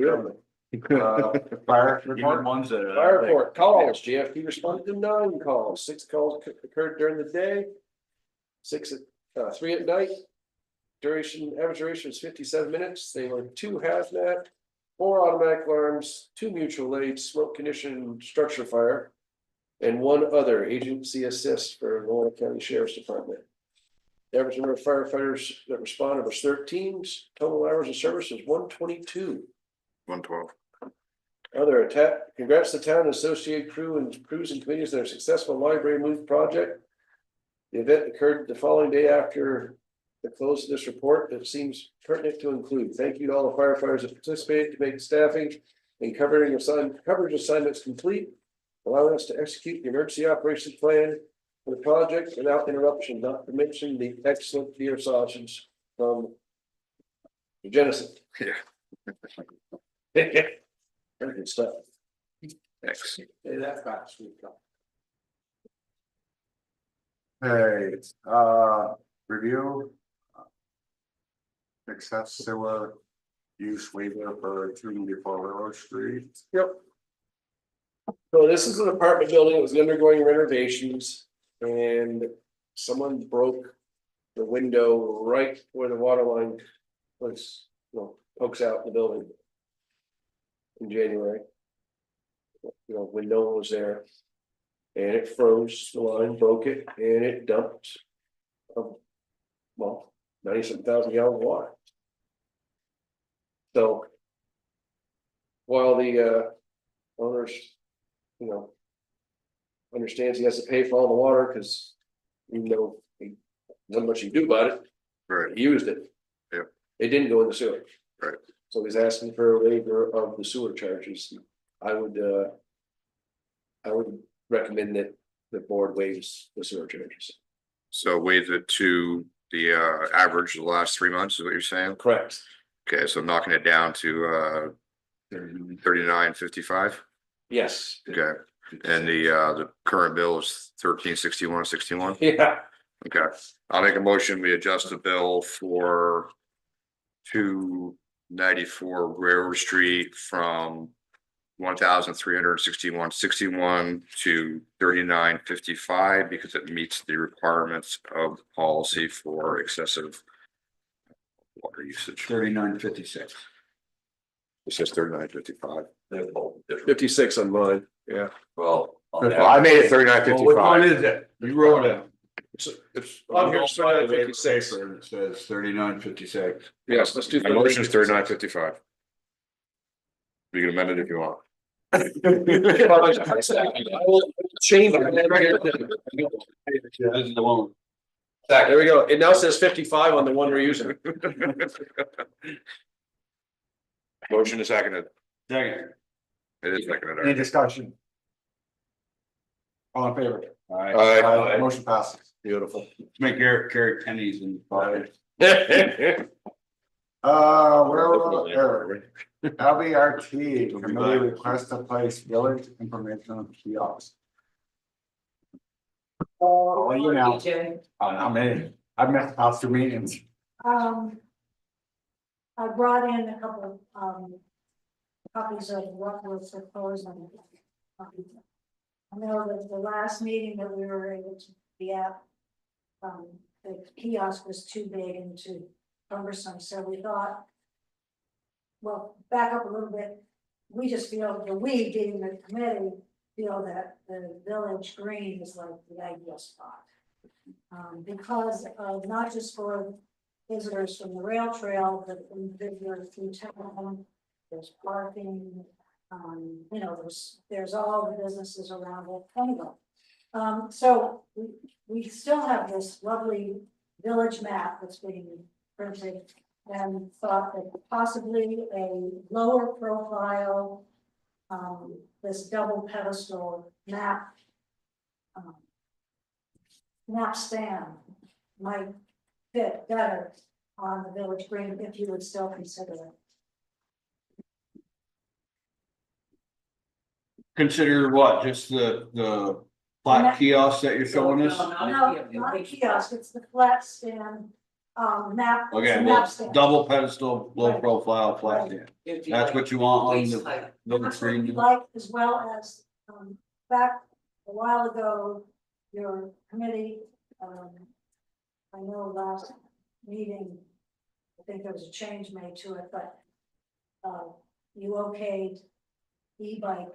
fire Even report. ones that. Fire report calls, GFP responded to 9 calls, 6 calls occurred during the day. 3 at night. Average duration was 57 minutes. They were 2 hazmat, 4 automatic alarms, 2 mutual aids, smoke condition structure fire, and 1 other agency assist for Lorna County Sheriff's Department. The average number of firefighters that responded was 13. Total hours of service was 122. 112. Other attack, congrats to town and associated crew and crews and committees that are successful library move project. The event occurred the following day after the close of this report. It seems pertinent to include. Thank you to all the firefighters that participated to make staffing and coverage assignments complete, allowing us to execute the emergency operations plan for the project without interruption, not to mention the excellent beer sausage from Jennison. Yeah. Very good stuff. Thanks. Hey, that's not sweet. Hey, review accept sewer use waiver for 294 Railroad Street. Yep. So this is an apartment building that was undergoing renovations and someone broke the window right where the water line was, pokes out the building. In January. Window was there. And it froze, the line broke it, and it dumped. 97,000 gallons of water. So. While the owners, understands he has to pay for all the water, because even though he not much you can do about it. Right. He used it. Yeah. It didn't go in the sewer. Right. So he's asking for a waiver of the sewer charges. I would recommend that the board waives the sewer charges. So waive it to the average of the last 3 months is what you're saying? Correct. Okay, so knocking it down to 39.55. Yes. Okay, and the current bill is 1361.61. Yeah. Okay, I'll make a motion. We adjust the bill for 294 Railroad Street from 1,361.61 to 39.55 because it meets the requirements of the policy for excessive water usage. 39.56. It says 39.55. 56 on mine. Yeah. Well. I made it Well, which one 39.55. is it? You wrote it. It's on here, it's 56. It says 39.56. Yes, let's do. My motion is 39.55. You can amend it if you want. I will change it. This is the one. There we go. It now says 55 on the one we're using. Motion is seconded. Second. It is seconded. Any discussion? All in favor? Aye. Motion passes. Beautiful. Let's make Eric pennies in the pocket. Railroad error. LBRT committee request to place village information kiosks. Oh, you know, I've missed past 2 meetings. I brought in a couple copies of what we're proposing. I know that the last meeting that we were able to be at, the kiosk was too big and too cumbersome, so we thought, well, back up a little bit, we just feel, we being the committee, feel that the village green is like the ideal spot. Because of not just for visitors from the rail trail, but visitors through town, there's parking, there's all the businesses around it anyway. So we still have this lovely village map that's being printed, and thought that possibly a lower profile, this double pedestal map stand might fit better on the village green if you would still consider it. Consider what, just the flat kiosk that you're showing us? No, not a kiosk, it's the flat stand, map. it's Okay, a well, map stand. double pedestal, low Right. profile, flat stand. That's what you want on the village That's what we green? like, as well as, back a while ago, your committee, I know last meeting, I think there was a change made to it, but you okayed e-bike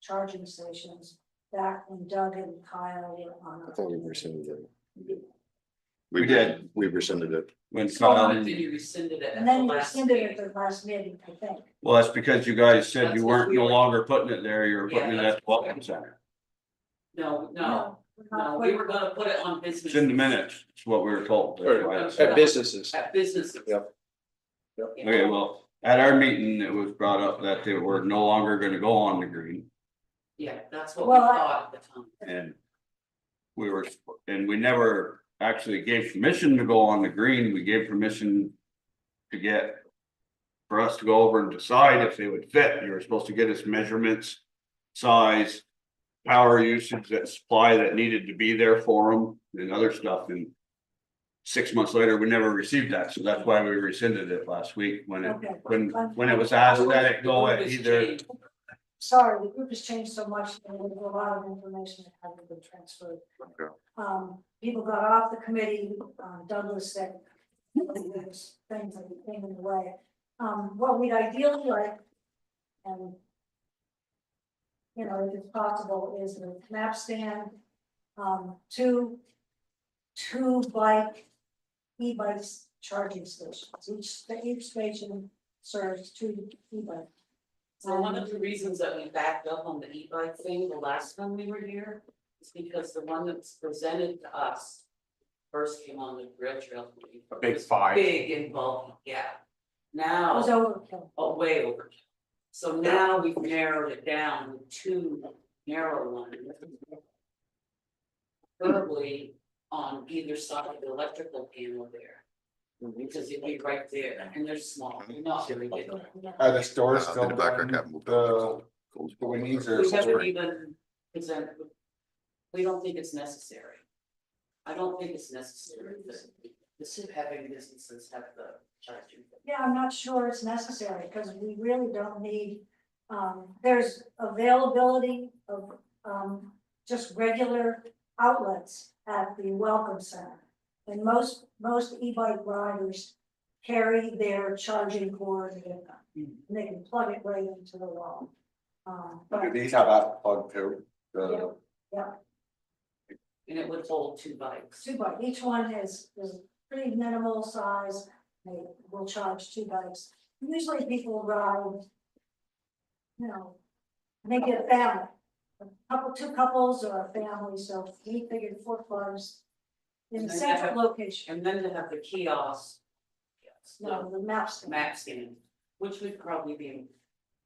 charging stations back when Doug and Kyle were on. I thought we rescinded it. We did. We rescinded it. When So, Kyle, Then you rescinded it. And then you rescinded it at the last meeting, I think. well, that's because you guys said That's you what weren't we no were- longer putting it there, you were Yeah, putting it that's at the welcome center. No, we're not no, we putting- were gonna put it on business. It's in the minutes, it's what we were told. That's why it's- At businesses. At businesses. Yep. Okay, well, at our meeting, it was brought up that they were no longer gonna go on the green. Yeah, that's what we Well, thought at the time. And we never actually gave permission to go on the green, we gave permission to get. For us to go over and decide if they would fit, you were supposed to get us measurements, size. Power usage, that supply that needed to be there for them and other stuff, and. 6 months later, we never received that, so that's why we rescinded it last week when it, Okay. when it was asked that it go at either. Sorry, the group has changed so much, and there's a lot of information that hasn't been transferred. Okay. People got off the committee, Douglas said, there's things that came in the way. What we'd ideally like, and you know, if it's possible, is the map stand, two e-bikes charging stations. Each station serves 2 e-bikes. So one of the reasons that we backed up on the e-bike thing the last time we were here is because the one that was presented to us first came on the rail trail. A big was 5. Big and bulky, yeah. It was Now, overkill. way over. So now we've narrowed it down to 2 narrow ones. Preferably on either side of the electrical panel there. Because it'd be right there and they're small, not very big. Are the stores I still think the back running got moved the Winnie's or We haven't something? even present, we don't think it's necessary. I don't think it's necessary, this is having businesses have the charging. Yeah, I'm not sure it's necessary, because we really don't need, there's availability of, just regular outlets at the Welcome Center. And most e-bike riders carry their charging cord with them, and they can plug it right into the wall. But Do these have that plug too? The- yeah, And it would hold 2 bikes. 2 bike, each one is pretty minimal size, they will charge 2 bikes. Usually people ride, you know, maybe a family, two couples or a family, so we figured 4 plugs in a And then central have- location. And then to have the kiosk. Yes, No, the maps. map scan, which would probably be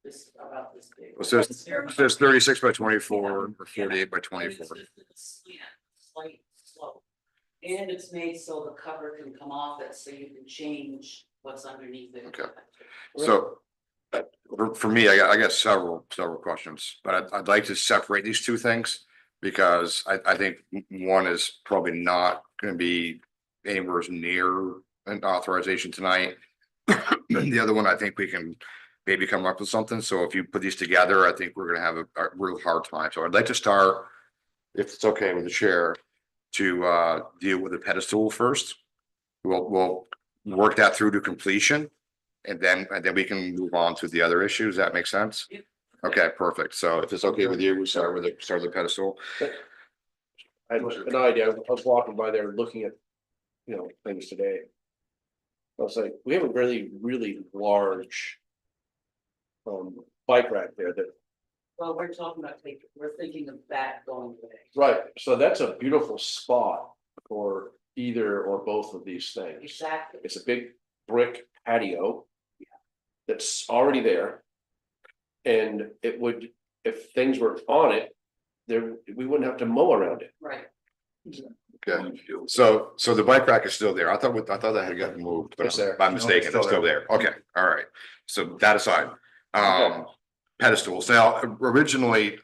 this, about this big. It says 36 by 24 or 48 by 24. And it's just a slight slope. And it's made so the cover can come off it, so you can change what's underneath it. Okay. So for me, I got several questions, but I'd like to separate these 2 things. Because I think one is probably not gonna be anywhere near an authorization tonight. The other one, I think we can maybe come up with something, so if you put these together, I think we're gonna have a real hard time, so I'd like to start. If it's okay with the chair, to deal with the pedestal first. We'll work that through to completion. And then we can move on to the other issues, that makes sense? Yep. Okay, perfect, so if it's okay with you, we start with the pedestal. I had an idea, I was walking by there looking at, you know, things today. I was like, we have a really large. Bike rack there that, Well, we're talking about, we're thinking of that going away. right, so that's a beautiful spot for either or both of these things. Exactly. It's a big brick patio. That's already there. And it would, if things were on it, we wouldn't have to mow around it. Right. Okay, so the bike rack is still there. I thought that had gotten moved, but It's there. I'm mistaken, it's still there. Okay, all right. So that aside, pedestals. Now, originally,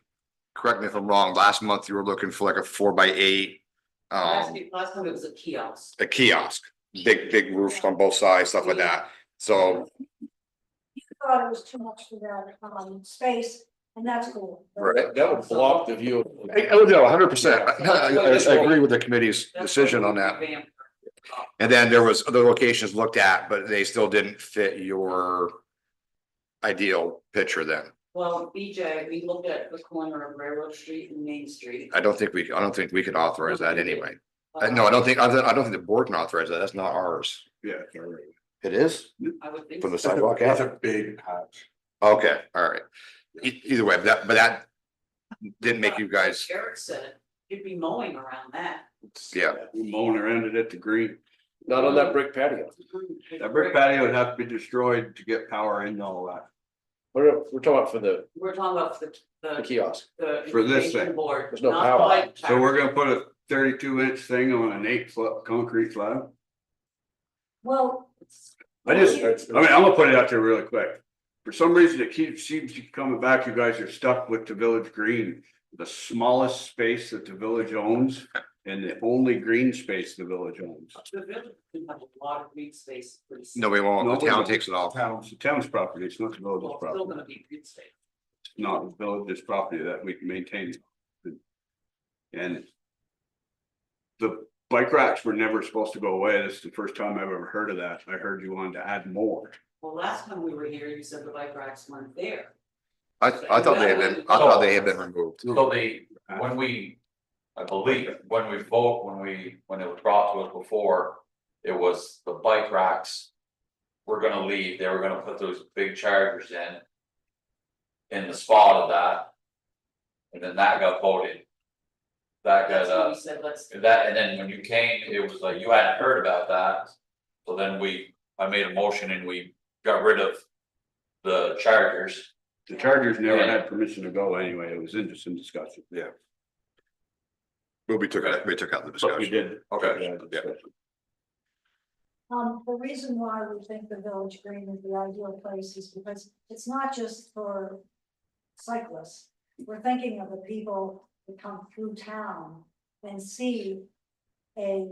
correct me if I'm wrong, last month you were looking for like a 4x8. Last time it was a kiosk. A kiosk, big roofs on both sides, stuff like that. So, You thought it was too much for that, space, and that's cool. Right. That would block the view. oh no, 100%. I agree with the committee's decision on that. And then there was other locations looked at, but they still didn't fit your ideal picture then. Well, BJ, we looked at the corner of Railroad Street and Main Street. I don't think we could authorize that anyway. No, I don't think the board can authorize that. That's not ours. Yeah, it's all right. It is I would think. from the so. sidewalk It's out. a big patch. Okay, all right. Either way, but that didn't make you guys, Eric said, you'd be mowing around that. yeah. We're mowing around it at the green. Not on that brick patio. That brick patio would have to be destroyed to get power into all that. We're talking about for the We're talking about the kiosk. For this information thing. board. There's no not power. like- So we're gonna put a 32-inch thing on an 8-foot concrete slab. Well, I mean, I'm gonna put it out there really quick. For some reason, it seems to keep coming back. You guys are stuck with the village green, the smallest space that the village owns. And the only green space the village owns. The village can have a lot of green space pretty soon. No, we won't. No, The we town won't. takes it off. It's the town's property, it's not the village's Well, it's still property, gonna be green space. it's not the village's property that we maintain. And. The bike racks were never supposed to go away, this is the first time I've ever heard of that, I heard you wanted to add more. Well, last time we were here, you said the bike racks weren't there. I thought they had been, I thought they had been removed. So when we, I believe, when we vote, when it was brought to us before, it was the bike racks. Were gonna leave, they were gonna put those big chargers in the spot of that. And then that got voted. That That's what we got, said, let's. that, and then when you came, it was like, you hadn't heard about that. So then I made a motion and we got rid of the chargers. The Chargers never had permission to go anyway, it was just in discussion. Yeah. Well, we took out the But we discussion. did. Okay, yeah. The reason why we think the Village Green is the ideal place is because it's not just for cyclists. We're thinking of the people that come through town and see a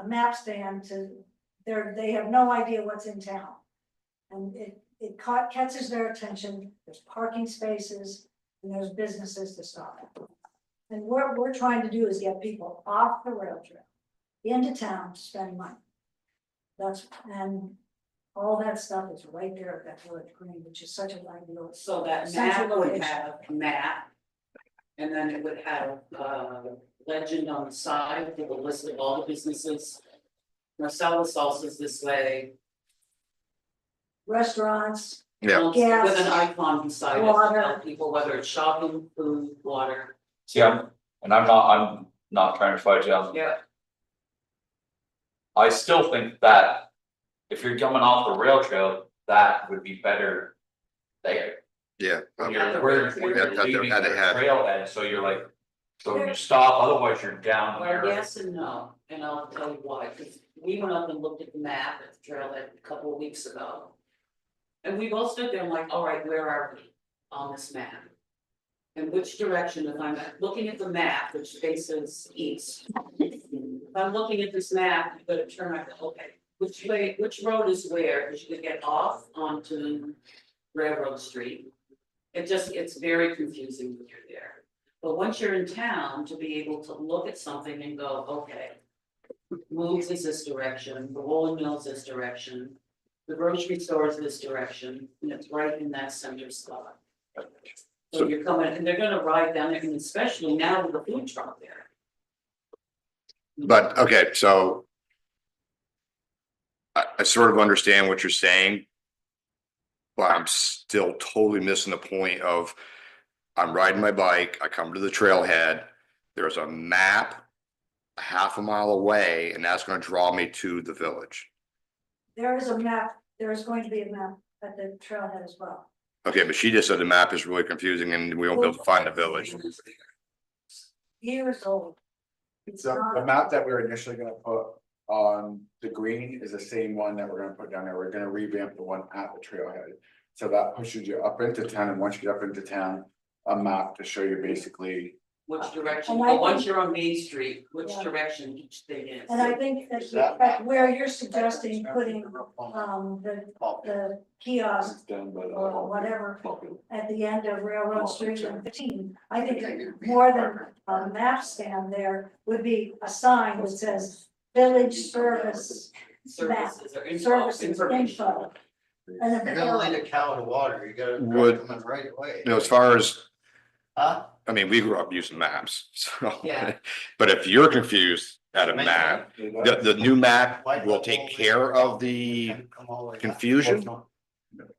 map stand they have no idea what's in town. And it catches their attention, there's parking spaces and there's businesses to stop at. And what we're trying to do is get people off the rail trail into town to spend money. And all that stuff is right there at that Village Green, which is such an ideal. So that central map would location. have a map. And then it would have legend on the side with a list of all the businesses. Marcellus Salsa's this way. Restaurants, Yeah. With Gas, an icon beside it to water. tell people whether it's shopping, food, water. See, I'm not trying to fight you, Yeah. I still think that if you're coming off the rail trail, that would be better there. Yeah. When Yeah. you're leaving the trailhead, so you're like, so when you stop, otherwise you're down Well, there. yes and no, and I'll tell you why, because we went up and looked at the map at the trailhead a couple of weeks ago. And we both stood there and like, all right, where are we on this map? And which direction, if I'm looking at the map, which faces east. If I'm looking at this map, you've got to turn around, okay, which road is where, because you could get off onto Railroad Street. It's very confusing when you're there. But once you're in town, to be able to look at something and go, okay. Moves is this direction, the Woolen Mills this direction, the grocery store is this direction, and it's right in that center spot. So you're coming, and they're gonna ride down there, and especially now with the food truck there. But, okay, so. I sort of understand what you're saying. But I'm still totally missing the point of, I'm riding my bike, I come to the trailhead, there's a map. A half a mile away, and that's gonna draw me to the village. there is a map, there is going to be a map at the trailhead as well. Okay, but she just said the map is really confusing and we won't be able to find the village. Years old. It's So the not, map that we were initially gonna put on the green is the same one that we're gonna put down there. We're gonna revamp the one at the trailhead. So that pushes you up into town, and once you get up into town, a map to show you basically. Which direction, And I but once think- you're on Main Street, which Yeah. direction each thing is. and I think that where you're suggesting putting, the kiosk It's done by the- or whatever at the end of Railroad Street and 15, I think more than a map stand there would be a sign that says village service Services or info, services information. info. And if You're gonna lead a cow to water, you gotta Would- drive them right away. You know, as far as, Huh? I mean, we grew up using maps, so. Yeah. But if you're confused at a map, the new map will take care of the Come all the way back. confusion,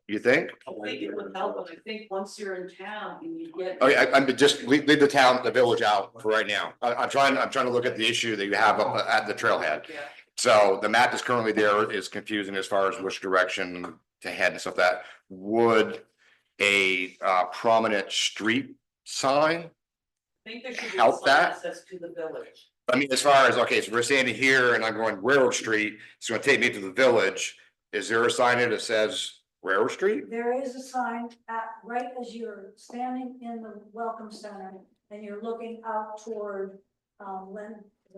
you think? I think it would help, but I think once you're in town and you get. Okay, I'm just leave the town, the village out for right now. I'm trying to look at the issue that you have up at the trailhead. Yeah. So the map that's currently there is confusing as far as which direction to head and stuff that would a prominent street sign. I think there should be Help some that? access to the village. I mean, as far as, okay, so we're standing here and I'm going Railroad Street, it's gonna take me to the village. Is there a sign there that says Railroad Street? there is a sign right as you're standing in the Welcome Center and you're looking out toward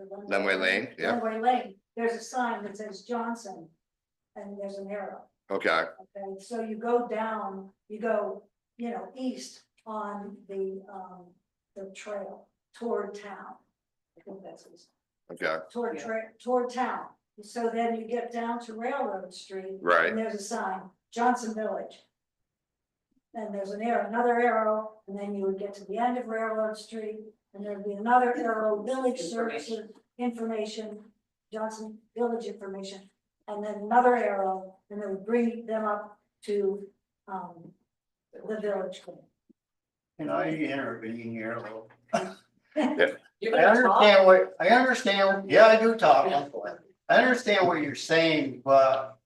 Lenway Lane, yeah. Lenway Lane, there's a sign that says Johnson, and there's an arrow. Okay, Okay, so you go down, you go, east on the trail toward town. I think that's it. okay, Toward town. So then you get down to Railroad Street. right, And there's a sign, Johnson Village. And there's another arrow, and then you would get to the end of Railroad Street, and there'd be another arrow, village services information, Johnson Village information, and then another arrow, and it would bring them up to, the village. Can I intervene here a little? You're I gonna talk? understand, yeah, I do talk, I'm fine. I understand what you're saying, but,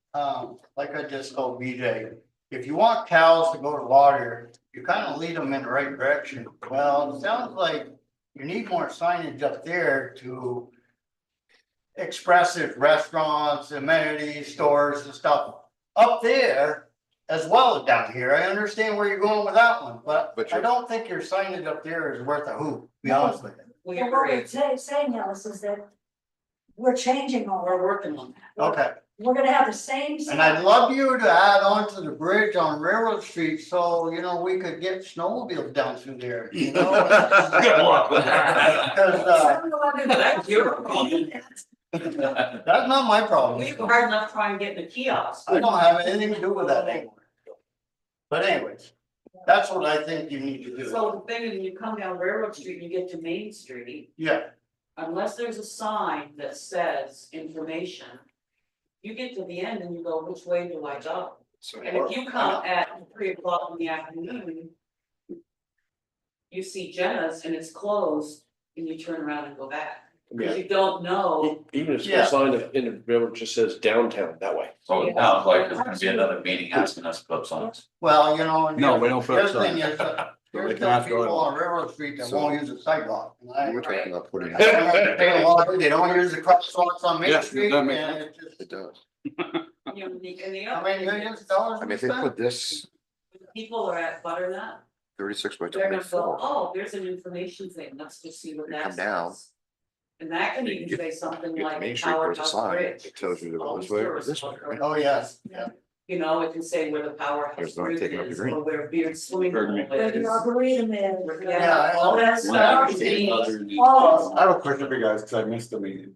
like I just told BJ, if you want cows to go to water, you kind of lead them in the right direction. Well, it sounds like you need more signage up there to express it, restaurants, amenities, stores and stuff up there as well as down here. I understand where you're going with that one, but But I you're- don't think your signage up there is worth a hoot, to be honest with you. We Well, what agree, we're saying, Ellis, is that we're changing all, we're working on that. Okay. we're gonna have the same. And I'd love you to add on to the bridge on Railroad Street, so, we could get snowmobiles down through there, Good luck with that. Because, That's your problem. that's not my problem. We have a hard enough trying to get in the kiosk. I don't have anything to do with that anymore. But anyways, that's what I think you need to do. So the thing is, when you come down Railroad Street, and you get to Main Street, Yeah, unless there's a sign that says information. You get to the end and you go, which way do I go? And if you come at 3 o'clock in the afternoon. You see Jenna's and it's closed and you turn around and go back, because you don't know. Even if Yeah. the sign in the river just says downtown that way. So it sounds like there's gonna be another meeting asking us to put signs. well, and No, we don't put the up other thing signs. is, there's They some can't go people in. on Railroad Street that So- won't use the sidewalk. And I- we're talking about putting. They don't use the crosswalks on Main Yeah, Street, that and makes it just, It does. And the how other many thing millions is, of dollars? I mean, if we they spent? put this people are at Butternut, 36 by they're gonna go, 24, oh, there's an information thing, let's just see what You that come down. says. And that can You even get- say something get to like Main Street, there's a Powerhouse sign Bridge. that tells you to go All this these way or tourists this look way. around. Oh, yes, yeah. You know, it can say where the Powerhouse There's not Bridge taking up your is, green. or where Beard Swimming Pool Pardon me. Where the is. arboretum is. Yeah, all that stuff. All I have a question for you guys, because I missed the meeting.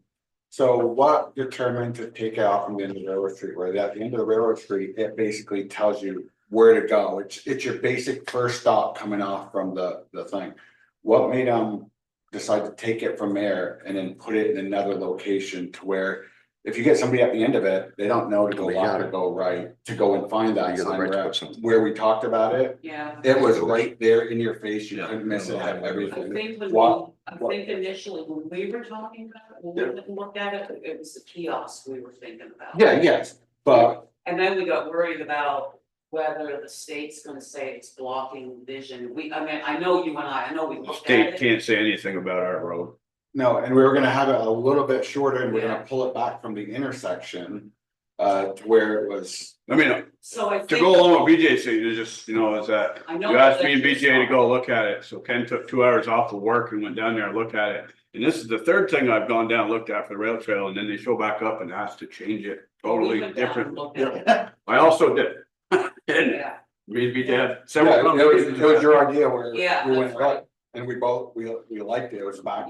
So what determined to take it off from the end of the railroad street, where at the end of the railroad street, it basically tells you where to go, it's your basic first stop coming off from the thing. What made them decide to take it from there and then put it in another location to where, if you get somebody at the end of it, they don't know to go We left got or it. go right, to go and find You that got the sign right to where, put something. where we talked about it. Yeah. It was right there in your face, you Yeah. couldn't miss it, had I everything. think when What- I think initially when we were talking about it, when we went and looked at it, it was the kiosk we were thinking about. Yeah, yes, but And then we got worried about whether the state's gonna say it's blocking vision. I mean, I know you and I know we looked State at it. can't say anything about our road. no, and we were gonna have it a little bit shorter and we're Yeah. gonna pull it back from the intersection. To where it was, I mean, So I to think. go along with BJ saying, it's just, is that, I know you asked me that and you BJ to saw go look at it, so Ken took 2 hours off of work and went down there and looked at it. And this is the third thing I've gone down, and looked at for the rail trail, and then they show back up and asked to change it it. We totally went down and different. looked at it. I also did. And Yeah, me and BJ had yeah, several. it was your idea where Yeah, we went, that's right. and we both, we liked it, it was back.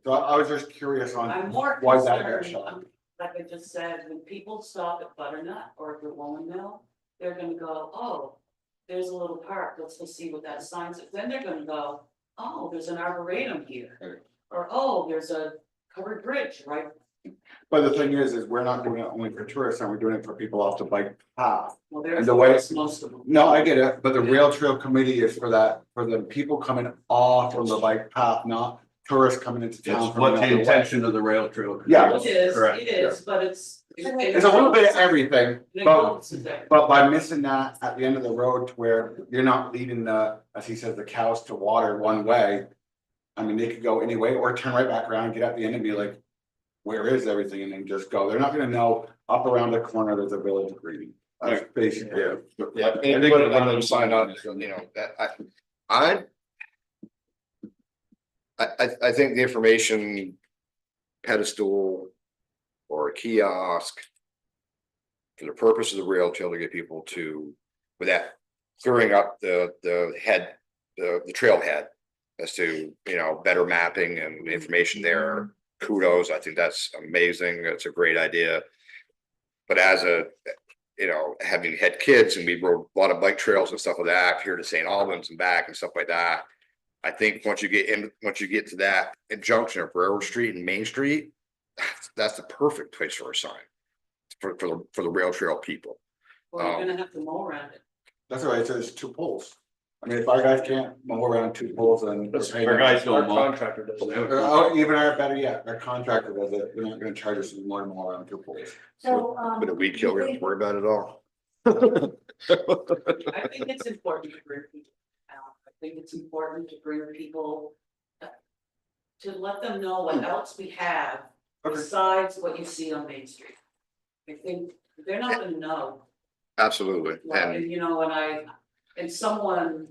So I was just curious on, I'm more why that got concerned, shot. like I just said, when people stop at Butternut or at the Rolling Mill, they're gonna go, oh, there's a little park, let's go see what that sign says. Then they're gonna go, oh, there's an arboretum here. Right. Or, oh, there's a covered bridge, right? but the thing is we're not doing it only for tourists, and we're doing it for people off the bike path. Well, And there's the way- most of them. No, I get it, but the rail trail committee is for that, for the people coming off from the bike path, not tourists coming into town. It's from what the another way. intention of the rail trail. Yeah. It is, Correct. it is, but it's. It's a little bit of everything, It but encompasses everything. But by missing that at the end of the road to where you're not leading the, as he says, the cows to water one way. I mean, they could go any way or turn right back around, get at the end and be like, where is everything? And then just go. They're not gonna know up around the corner, there's a village green. That's basically. Yeah, and put another sign on, that I think the information pedestal or a kiosk for the purpose of the rail trail to get people to, with that, clearing up the trailhead as to, you know, better mapping and the information there. Kudos, I think that's amazing. That's a great idea. But as a, you know, having had kids and we rode a lot of bike trails and stuff like that here to St. Albans and back and stuff like that. I think once you get to that junction of Railroad Street and Main Street, that's the perfect place for a sign for the rail trail people. Well, you're gonna have to mow around it. That's right, so there's 2 poles. I mean, if our guys can't mow around 2 poles, then. Our guys Our don't mow. contractor does that. Oh, even our, better yet, our contractor does it, they're not gonna charge us any more to mow around 2 poles. So, But a weed kill, we don't have to worry about it at all. I think it's important to bring people out. I think it's important to bring people. To let them know what else we have besides what you see on Main Street. I think they're not gonna know. Absolutely. Like, And and you know, and someone,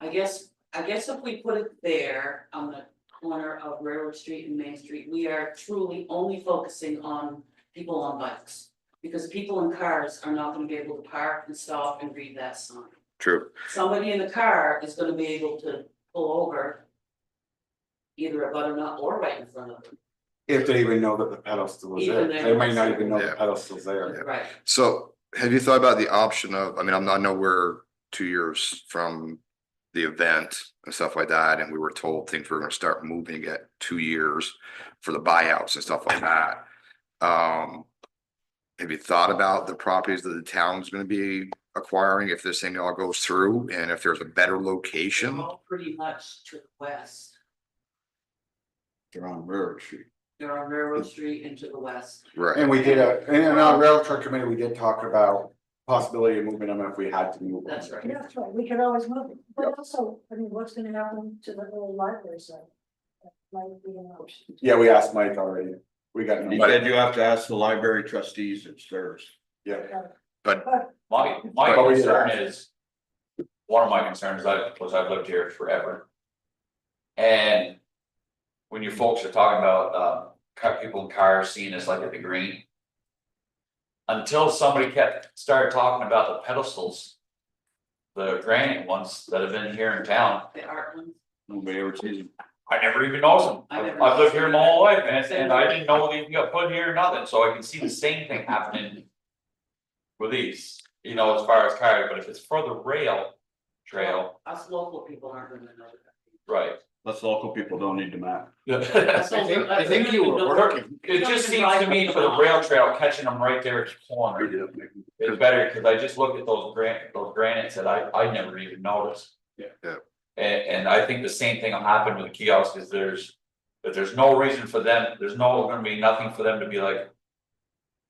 I guess if we put it there on the corner of Railroad Street and Main Street, we are truly only focusing on people on bikes. Because people in cars are not gonna be able to park and stop and read that sign. true. Somebody in the car is gonna be able to pull over. Either a butternut or right in front of them. If they even know that the pedestal is there, Even they might not even know Yeah. the pedestal's there. Right. So have you thought about the option of, I mean, I know we're 2 years from the event and stuff like that, and we were told things were gonna start moving at 2 years for the buyouts and stuff like that. Have you thought about the properties that the town's gonna be acquiring if this thing all goes through, and if there's a better They're location? all pretty much to the west. They're on Railroad Street. They're on Railroad Street and to the west. Right, And we did in our rail truck committee, we did talk about possibility of moving them if we had to move them. That's right. yeah, that's right, we could always move it, but also, I mean, what's gonna happen to the old library site? That might be an option. Yeah, we asked Mike already, we got. He said you have to ask the library trustees, it's theirs. Yeah, but My But we concern did. is, one of my concerns, I've lived here forever. And when you folks are talking about, people in cars seeing this like at the green. Until somebody started talking about the pedestals. The granite ones that have been here in town, The art ones. Nobody ever sees them. I never even noticed them. I never I've lived here my whole life noticed them. and I didn't know they got put here or nothing, so I can see the same thing happening. With these, you know, as far as cars, but if it's for the rail trail, Us local people aren't gonna know that. right? Us local people don't need to map. I think you were working. It just seems to me for the rail trail, catching them right there at the corner. It's better, cause I just look at those granites that I never even noticed. Yeah. Yeah. And I think the same thing will happen with the kiosk, is there's no reason for them, there's gonna be nothing for them to be like.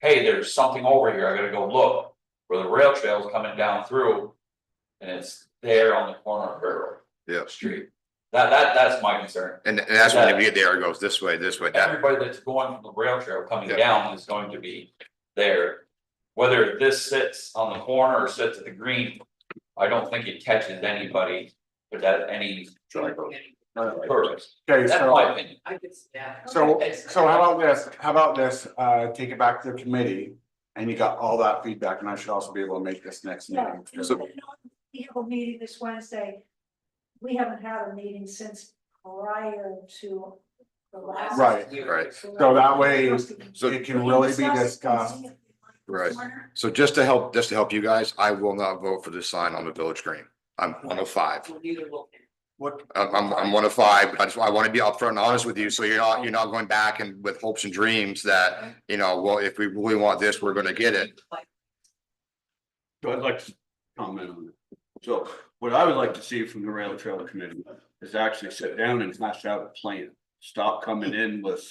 Hey, there's something over here, I gotta go look, where the rail trail is coming down through. And it's there on the corner of Railroad yeah, Street. That's my concern. and that's when you get there, it goes this way, that. Everybody that's going from the rail trail coming Yeah. down is going to be there. Whether this sits on the corner or sits at the green, I don't think it catches anybody for that any purpose. okay, That's so, my opinion. I could, yeah. so how about this, take it back to the committee. And you got all that feedback, and I should also be able to make this next Yeah, meeting. So- we have a meeting this Wednesday. We haven't had a meeting since prior to the last. Right, right. So that way, So- it can really be discussed. Right. So just to help you guys, I will not vote for this sign on the village green. I'm 105. Well, neither will. What, I'm 105, but I want to be upfront and honest with you, so you're not going back and with hopes and dreams that, you know, well, if we really want this, we're gonna get it. So I'd like to comment on it. So what I would like to see from the rail trail committee is actually sit down and hash out a plan. Stop coming in with,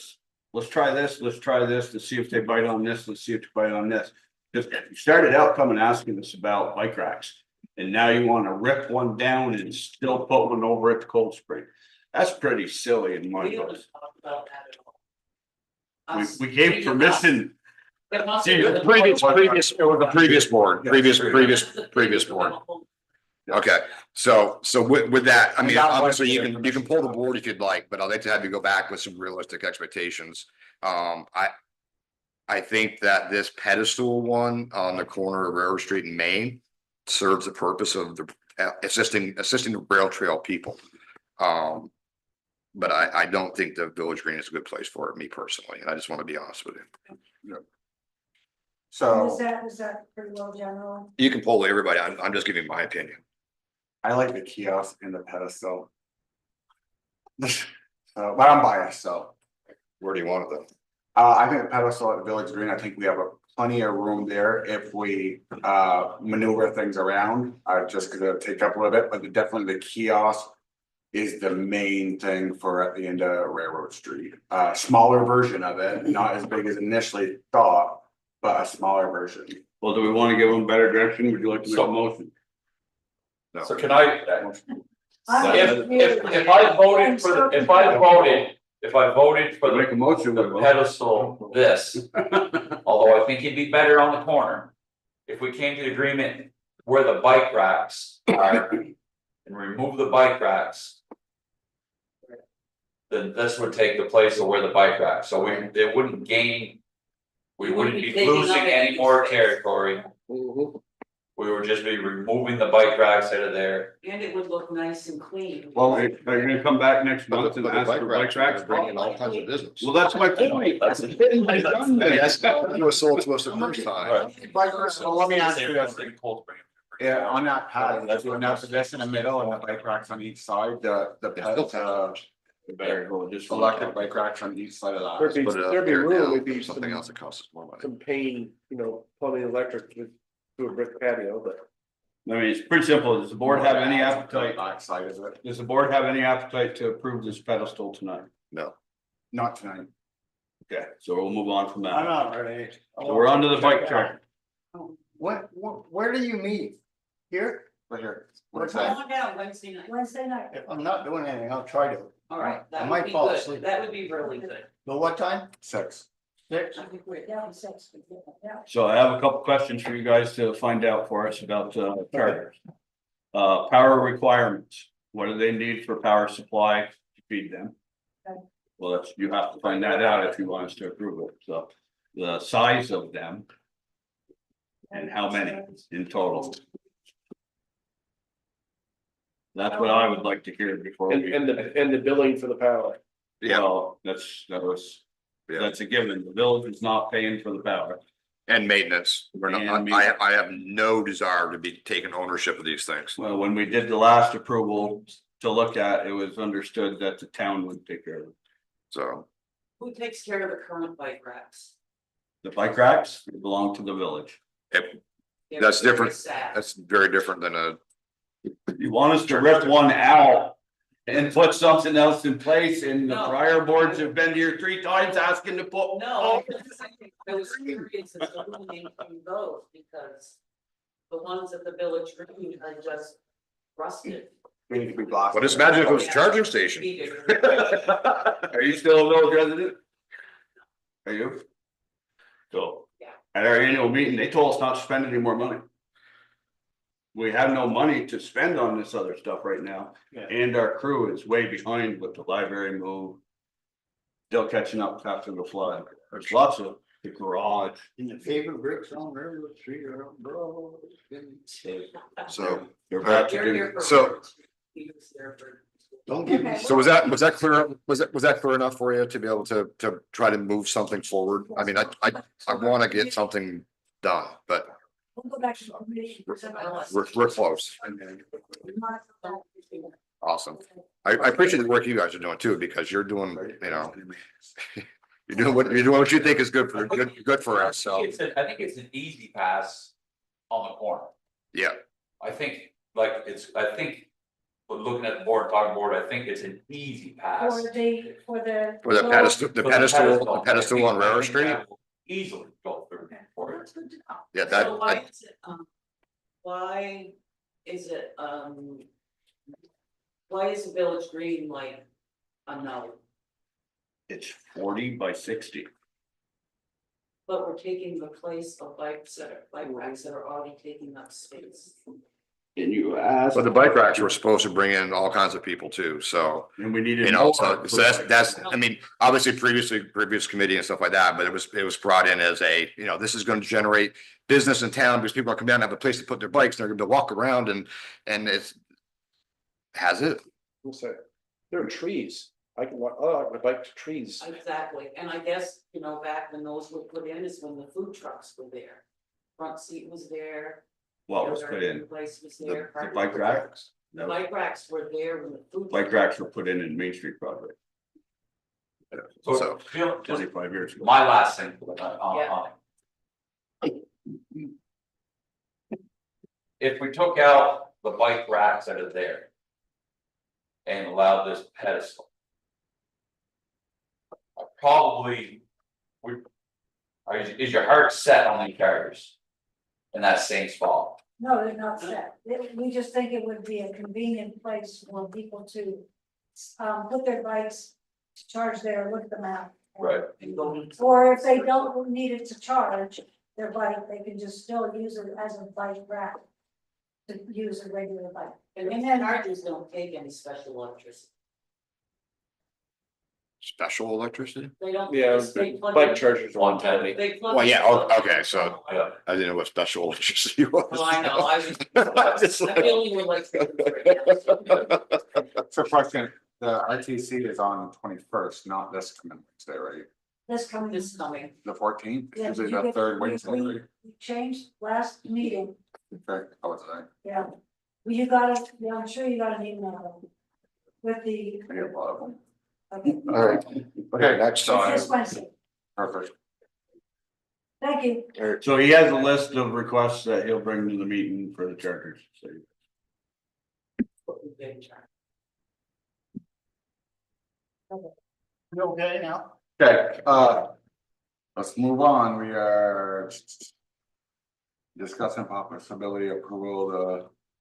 let's try this, to see if they bite on this, let's see if they bite on this. Just you started out coming asking us about bike racks. And now you wanna rip one down and still put one over at the Cold Spring. That's pretty silly in my We haven't book. talked about that at all. Us- We gave permission. It must See, have the been- previous, it was the previous board, previous board. Okay, so with that, I mean, obviously you can pull the board if you'd like, but I'd like to have you go back with some realistic expectations. I think that this pedestal one on the corner of Railroad Street in Maine serves the purpose of the assisting the rail trail people. But I don't think the Village Green is a good place for it, me personally, and I just want to be honest with you. So Is that pretty well general? You can poll everybody, I'm just giving my opinion. I like the kiosk and the pedestal. But I'm biased, so. Where do you want it though? I think the pedestal at the Village Green, I think we have plenty of room there if we maneuver things around. Just gonna take up a little bit, but definitely the kiosk is the main thing for at the end of Railroad Street. Smaller version of it, not as big as initially thought, but a smaller version. Well, do we want to give them better direction? Would you like to make a motion? No. So can I, I'm if I voted for, if I voted for Make a motion. the pedestal this, although I think it'd be better on the corner. If we came to the agreement where the bike racks are and remove the bike racks. Then this would take the place of where the bike racks, so it wouldn't gain. We wouldn't be taking up losing any more territory, Mhm. we would just be removing the bike racks out of there. And it would look nice and clean. Well, are you gonna come back next But month the and but ask the for bike bike racks racks? are bringing all kinds of business. Well, that's my point. That's it. Hey, that's it was sold to us the first time. So let me ask you this. Yeah, on that pattern, that's when that's this in the middle and the bike racks on each side, Better go just. electric bike racks on each side of There'd that. be, Put it up there'd be here room, now, would be something some, else that costs us more money. some pain, plumbing, electric to a brick patio, but. I mean, it's pretty simple. Does the board have any appetite? Back side of it, Does the board have any appetite to approve this pedestal tonight? No, not tonight. Okay, so we'll move on from I'm that. not ready. So we're on to the bike track. Where do you meet? Here? Right here. What's Come that? on down Wednesday night. Wednesday night. If I'm not doing anything, I'll try to. All right, I that might would be fall good. asleep. That would be really good. But what time? 6. 6? That'd be great. Yeah, 6. Yeah. So I have a couple questions for you guys to find out for us about chargers. Power requirements, what do they need for power supply to feed them? Okay. Well, that's, you have to find that out if you want us to approve it, so the size of them. And how many in total? That's what I would like to hear before And, we. and the billing for the power. yeah, Well, yeah, that's a given, the village is not paying for the power. and maintenance, we're not, And I have no desire to be taking ownership of these things. Well, when we did the last approval to look at, it was understood that the town would take care of it. So, Who takes care of the current bike racks? The bike racks belong to the village. They're That's very different. sad. that's very different than a, You want us to rip one out and put something else in place, and the No. prior boards have been here 3 times asking to put. No, I was curious as to who named those, because the ones at the Village Green are just rusted. We need to be blasted. well, just imagine if it was a charging station. Are you still a village resident? Are you? So, Yeah. at our annual meeting, they told us not to spend any more money. We have no money to spend on this other stuff right now, Yeah. and our crew is way behind with the library move. Still catching up after the flood, there's lots of the garage. In the favorite bricks on Railroad Street or bro. So, They're about to You're do. here for. So- He was there for. Don't give me. Okay. so was that clear, was that clear enough for you to be able to try to move something forward? I mean, I wanna get something done, but We'll go back to the committee. we're close. Awesome. I appreciate the work you guys are doing too, because you're doing, you're doing what you think is good for us, so, I think it's an easy pass on the corner. yeah. I think, but looking at the board, talking board, I think it's an easy pass. For the. For the pedestal on Railroad Street, Easily go through for it. That's good to know. yeah, So why that, is it, why is it, why is the Village Green like a no? It's 40 by 60. But we're taking the place of bike racks that are already taking up space. And you asked. But the bike racks were supposed to bring in all kinds of people too, so. And we needed. You know, more so for that's, the- I mean, obviously previous committee and stuff like that, but it was brought in as a, you know, this is gonna generate business in town because people are coming down and have a place to put their bikes, they're gonna be able to walk around and it's. Has it? What's that? There are trees. I can walk, oh, I can bike to trees. Exactly, and I guess, you know, back when those were put in is when the food trucks were there. Front seat was there. What was the put other in? Place was The there. the bike racks? The No, bike racks were there when the food. bike racks were put in Main Street project So, Feel- just 25 years ago. my last thing, if we took out the bike racks that are there. And allowed this pedestal. I probably would. Is your heart set on the cars? In that same spot? No, they're not set. We just think it would be a convenient place for people to put their bikes to charge there, look at the map. Right. And go into. Or if they don't need it to charge their bike, they can just still use it as a bike rack. To use a regular bike. And then then- chargers don't take any special electricity. special electricity? They don't. Yeah, they plug bike in- chargers are 120. They plug. Well, in- yeah, okay, so Yeah. I didn't know what special electricity was. Well, I know, I was. Just I'm like- dealing with like. So question, the RTC is on the 21st, not this coming Wednesday, right? This coming. This coming. The 14th, Yeah, is did it you the get- third Wednesday, we- right? we changed last meeting, Okay, oh, it's there. yeah. Well, you got it, yeah, I'm sure you got an email. With the, I get a lot of them. okay, All right, okay, next it's time. this Wednesday, Perfect. thank you. So he has a list of requests that he'll bring to the meeting for the chargers, so. You okay now? Okay, let's move on, we are. Discussing possibility approval,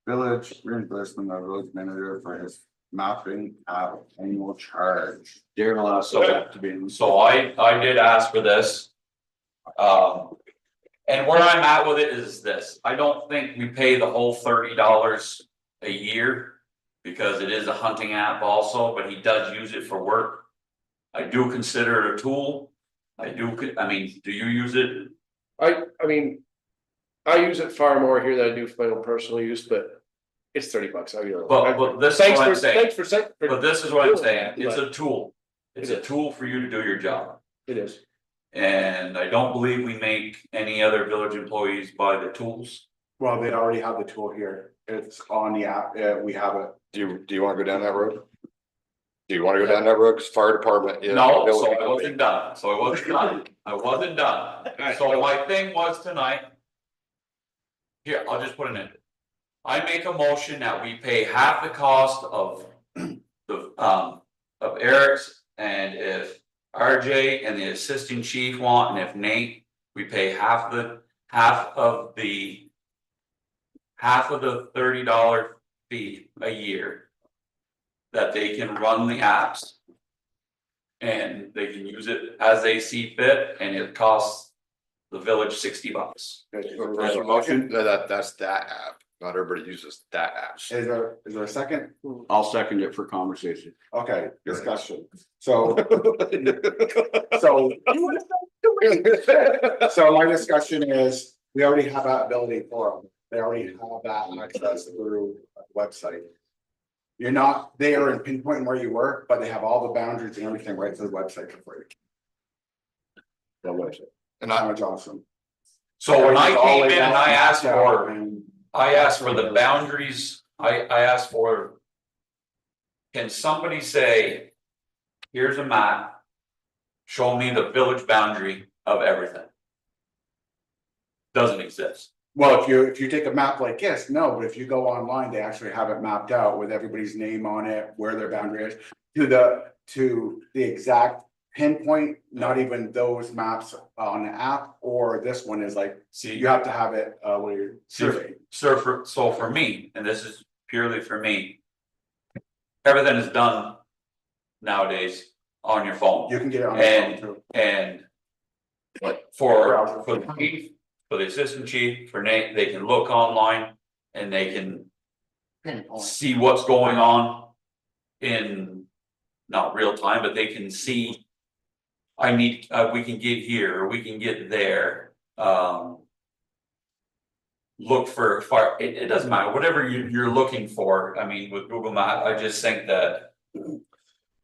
the village reimbursement of village manager for his mapping app annual charge. Darrell asked So- that to be in. So I did ask for this. And where I'm at with it is this, I don't think we pay the whole $30 a year. Because it is a hunting app also, but he does use it for work. I do consider it a tool. I mean, do you use it? I mean. I use it far more here than I do for my own personal use, but it's $30. I mean. But this is what I'm saying. Thanks for saying. But this is what I'm saying, it's a tool. It's a tool for you to do your job. It is. And I don't believe we make any other village employees buy the tools. Well, they already have the tool here, it's on the app, we have it. Do you wanna go down that road? Do you wanna go down that road? Cause fire department. is- No, so I wasn't done, I wasn't done, so my thing was tonight. Here, I'll just put it in. I make a motion that we pay half the cost of of Eric's, and if RJ and the assistant chief want, and if Nate, we pay half of the $30 fee a year. That they can run the apps. And they can use it as they see fit, and it costs the village $60. There's a motion, that's that app, not everybody uses that app. Is there a second? I'll second it for conversation. Okay, discussion, so. So. So my discussion is, we already have that ability for them, they already have that access through a website. You're not there and pinpointing where you work, but they have all the boundaries and everything right to the website for free. That was it. And How I, much awesome. So when I All came laid in and out, I asked mapped out, for, and- the boundaries, I asked for. Can somebody say, here's a map. Show me the village boundary of everything. Doesn't exist. Well, if you take a map like this, no, but if you go online, they actually have it mapped out with everybody's name on it, where their boundary is. To the exact pinpoint, not even those maps on the app, or this one is like, See, you have to have it, where you're. so for me, and this is purely for me. Everything is done nowadays on your phone. You can get it on the phone too. And for the chief, for the assistant chief, for Nate, they can look online and they can pinpoint. see what's going on in not real time, but they can see. I need, we can get here, or we can get there, look for fire, it doesn't matter, whatever you're looking for, I mean, with Google Maps, I just think that.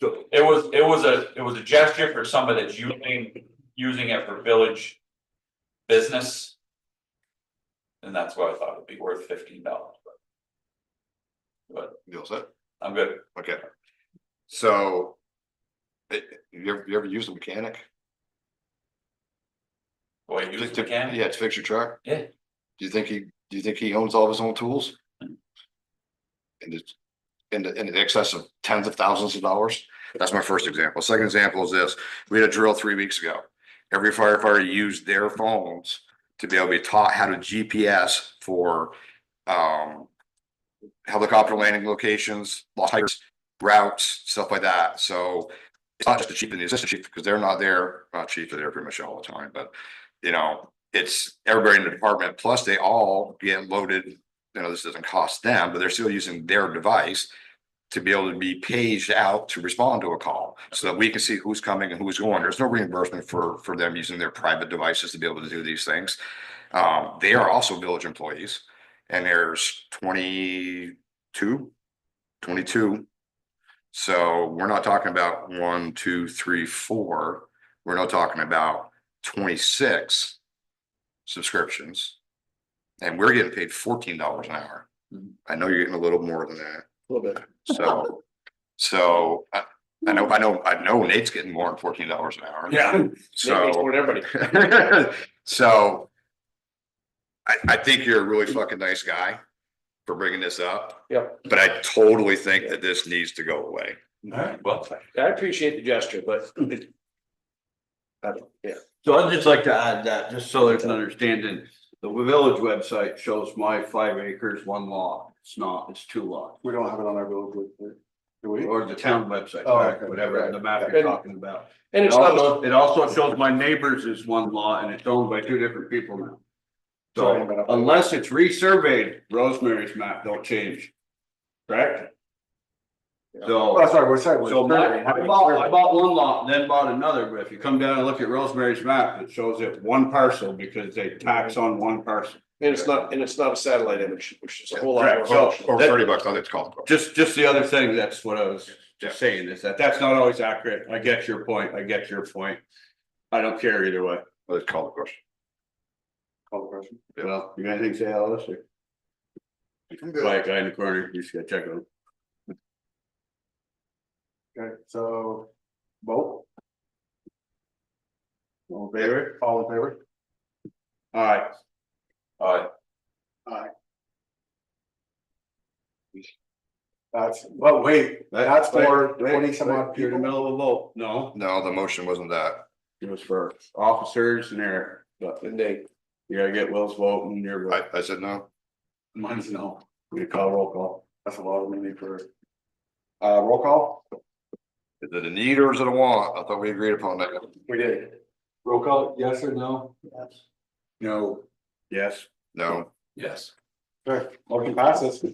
So it was a gesture for somebody that's using it for village business. And that's why I thought it'd be worth $15, but You all set? I'm good. Okay. So. You ever used a mechanic? Boy, use the mechanic. Yeah, to fix your truck? Yeah. Do you think he owns all of his own tools? And it's in excess of tens of thousands of dollars? That's my first example. Second example is this. We had a drill 3 weeks ago. Every firefighter used their phones to be able to be taught how to GPS for helicopter landing locations, lost hikers, routes, stuff like that. So it's not just the chief and the assistant chief, because they're not there, chief, they're there pretty much all the time, but you know, it's everybody in the department, plus they all get loaded, you know, this doesn't cost them, but they're still using their device to be able to be paged out to respond to a call, so that we can see who's coming and who's going. There's no reimbursement for them using their private devices to be able to do these things. They are also village employees, and there's 22. So we're not talking about 1, 2, 3, 4. We're not talking about 26 subscriptions. And we're getting paid $14 an hour. I know you're getting a little more than that. A little bit. So I know Nate's getting more than $14 an hour. Yeah. Maybe for everybody. So I think you're a really fucking nice guy for bringing this up. Yep. But I totally think that this needs to go away. Alright, well, I appreciate the gesture, but yeah. So I'd just like to add that, just so there's an understanding, the village website shows my 5 acres, 1 lot, it's not, it's 2 lots. We don't have it on our village website, do we? Or the town website, Oh, right, okay. whatever the map you're talking about. And It it's not, also shows my neighbors is 1 lot and it's owned by 2 different people now. Sorry, So but- unless it's resurveyed, Rosemary's map don't change. Correct? So. Oh, that's right, we're saying. So I bought 1 lot, then bought another, but if you come down and look at Rosemary's map, it shows it 1 parcel because they tax on 1 parcel. and it's not a satellite image, which is a whole lot more. Correct. So- Or $30, I think it's called. Just the other thing, that's what I was just saying, is that's not always accurate. I get your point, I I don't care either way. Let's call the question. Call the question. Well, you got anything to say, Ellis? Or- I'm good. Quiet guy in the corner, you just gotta check on him. Okay, so vote, All in favor? all in favor? Alright, Aye. That's, well, wait, that's for 20 some odd you're in the people. middle of a vote. No, No, the motion wasn't that. it was for officers and their, but And they, you gotta get Will's vote and your vote. I said no. Mine's no. We call roll call. That's a lot of money for. Roll call? Is it a need or is it a want? I thought we agreed upon that. We did. Roll call, yes or no? Yes. No. Yes. No. yes. Okay, motion passes.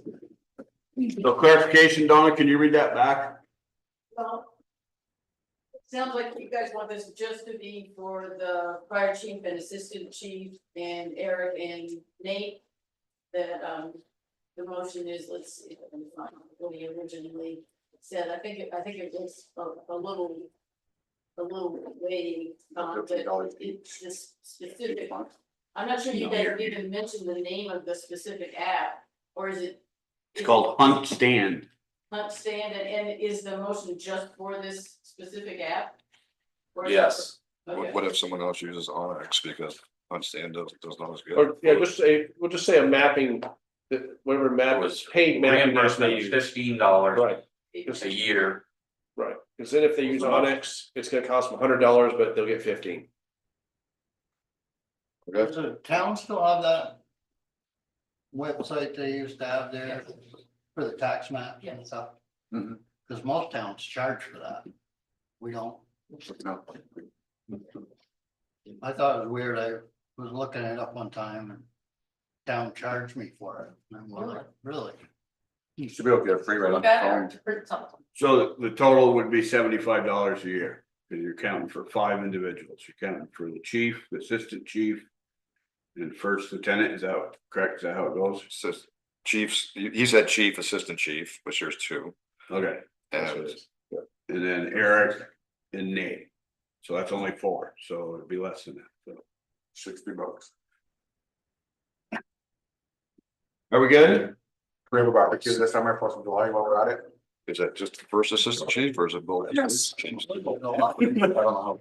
So clarification, Donna, can you read that back? Well, it sounds like you guys want this just to be for the fire chief and assistant chief and Eric and Nate. That, the motion is, let's see, if I can find what he originally said, I think it was a little way, but it's just specific. I'm not sure you guys even mentioned the name of the specific app, or is it? It's called Hunt Stand. Hunt Stand, and is the motion just for this specific app? Or is it Yes. for- Okay. What if someone else uses Onyx because Unstand does not as good? or, yeah, we'll just say a mapping, that whatever map is paid mapping. that's they Reimbursement use. $15 Right, a year. right, because then if they use Onyx, it's gonna cost them $100, but they'll get 15. Does the town still have that website they used to have there for the tax maps and stuff? Mhm. Cause most towns charge for that. We don't. I thought it was weird. I was looking it up one time and town charged me for it. And I'm like, really? You should be able to get a free ride on the Better, phone. for something. So the total would be $75 a year, because you're counting for 5 individuals, you're counting for the chief, the assistant chief. And first lieutenant, is that correct? Is that how it goes? Assist- Chiefs, he said chief, assistant chief, which there's 2. Okay, And and then Eric and Nate. So that's only 4, so it'd be less than that, so. $60. Are we good? We have a barbecue this summer, 4th of July, while we're at it. is that just the first assistant chief or is it both? Yes. Chiefs? I don't know how.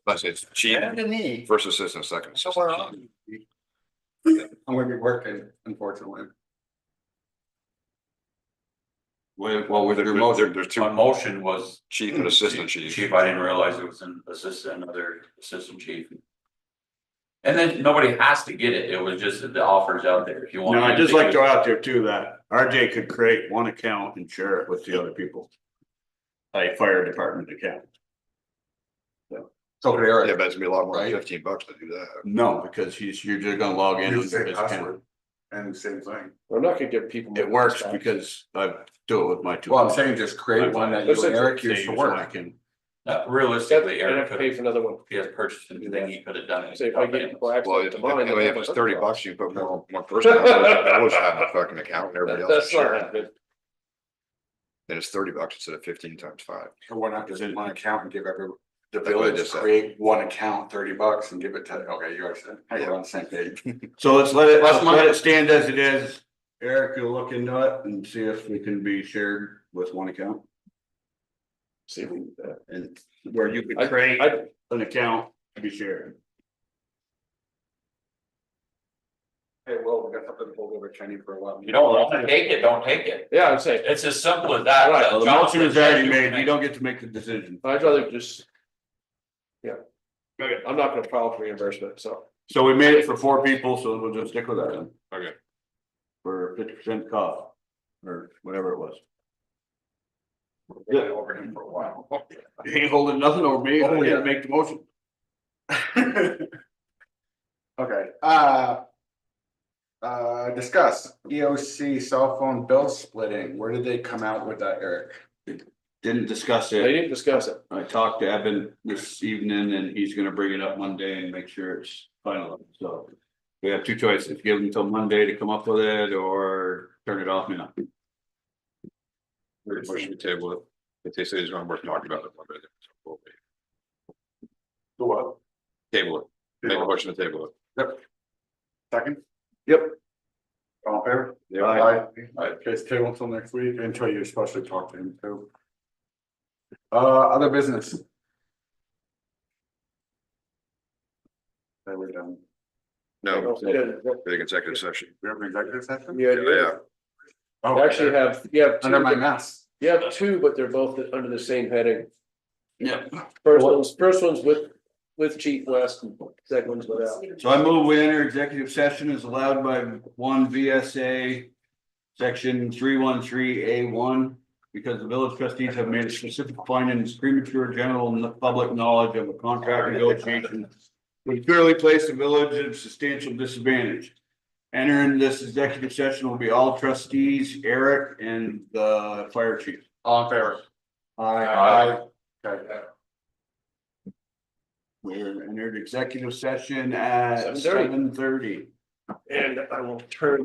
I say it's chief, And to me, first assistant, second somewhere assistant. on. I'm gonna be working, unfortunately. Well, with your There- motion, there's 2 my motion was. chief and assistant chief. Chief, I didn't realize it was an assistant, another assistant chief. And then nobody has to get it, it was just that the offers out there, if you want. No, I'd just like to throw out there too, that RJ could create one account and share it with the other people. Like fire department account. So could Eric. Yeah, but it's gonna be a lot more than Right. $15 to do that. No, because you're just gonna log in. Use the with same his account. password and same thing. We're not gonna give people. It works because I do it with my 2. Well, I'm saying just create one that you and Eric use for work. Realistically, I'd have Eric to pay could, for another one. if he has purchased anything, he could have done it. Say if I get people access Well, to mine. if it's $30, you put more, one person, I was having a fucking account and everybody else. is That's not sharing. happening. Then it's $30 instead of 15 times 5. So why not just in one account and give the That's what I village, just said. create one account, $30 and give it to, okay, you guys, hey, we're on the same page. So let's let it stand as it is. Eric will look into it and see if we can be shared with one account. See if we can do that. And where you could I- create I- an account to be shared. Hey, well, we got something to hold over Kenny for a while. You don't want to take it, don't take it, Yeah, I'd say, it's as simple as that. Well, the motion is already Johnson- made, you don't get to make the decision. I'd rather just. Yeah. Okay. I'm not gonna file for reimbursement, so. So we made it for 4 people, so we'll just stick with that then. Okay. For 50% cost, or whatever it was. Yeah, over him for a while. You ain't holding nothing over me, I Oh, yeah. didn't make the motion. Okay, discuss EOC cell phone bill splitting. Where did they come out with that, Eric? Didn't discuss They it. didn't discuss it. I talked to Evan this evening and he's gonna bring it up Monday and make sure it's final, so. We have 2 choices, give them till Monday to come up with it or turn it off now. Motion to table it. If they say it's not worth talking about it. We'll The what? Table it. Make a motion to table it. Second? Yep. All in favor? Yeah. Aye. Okay, it's table until next week, until you're supposed to talk to him too. Other business. There we go. No, Yeah, big executive session. We have an executive session? yeah. Yeah. Oh, Actually you have Under my two, mess. you have 2, but they're both under the same heading. Yeah. First one's with Chief West and second one's without. So I move we enter executive session as allowed by 1 VSA. Section 313A1, because the village trustees have made a specific findings premature general and public knowledge of a contract negotiation. Would clearly place the village at a substantial disadvantage. Entering this executive session will be all trustees, Eric and the fire chief. All in favor? Aye. Okay. We're entered executive session at 7:30. 7:30. And I will turn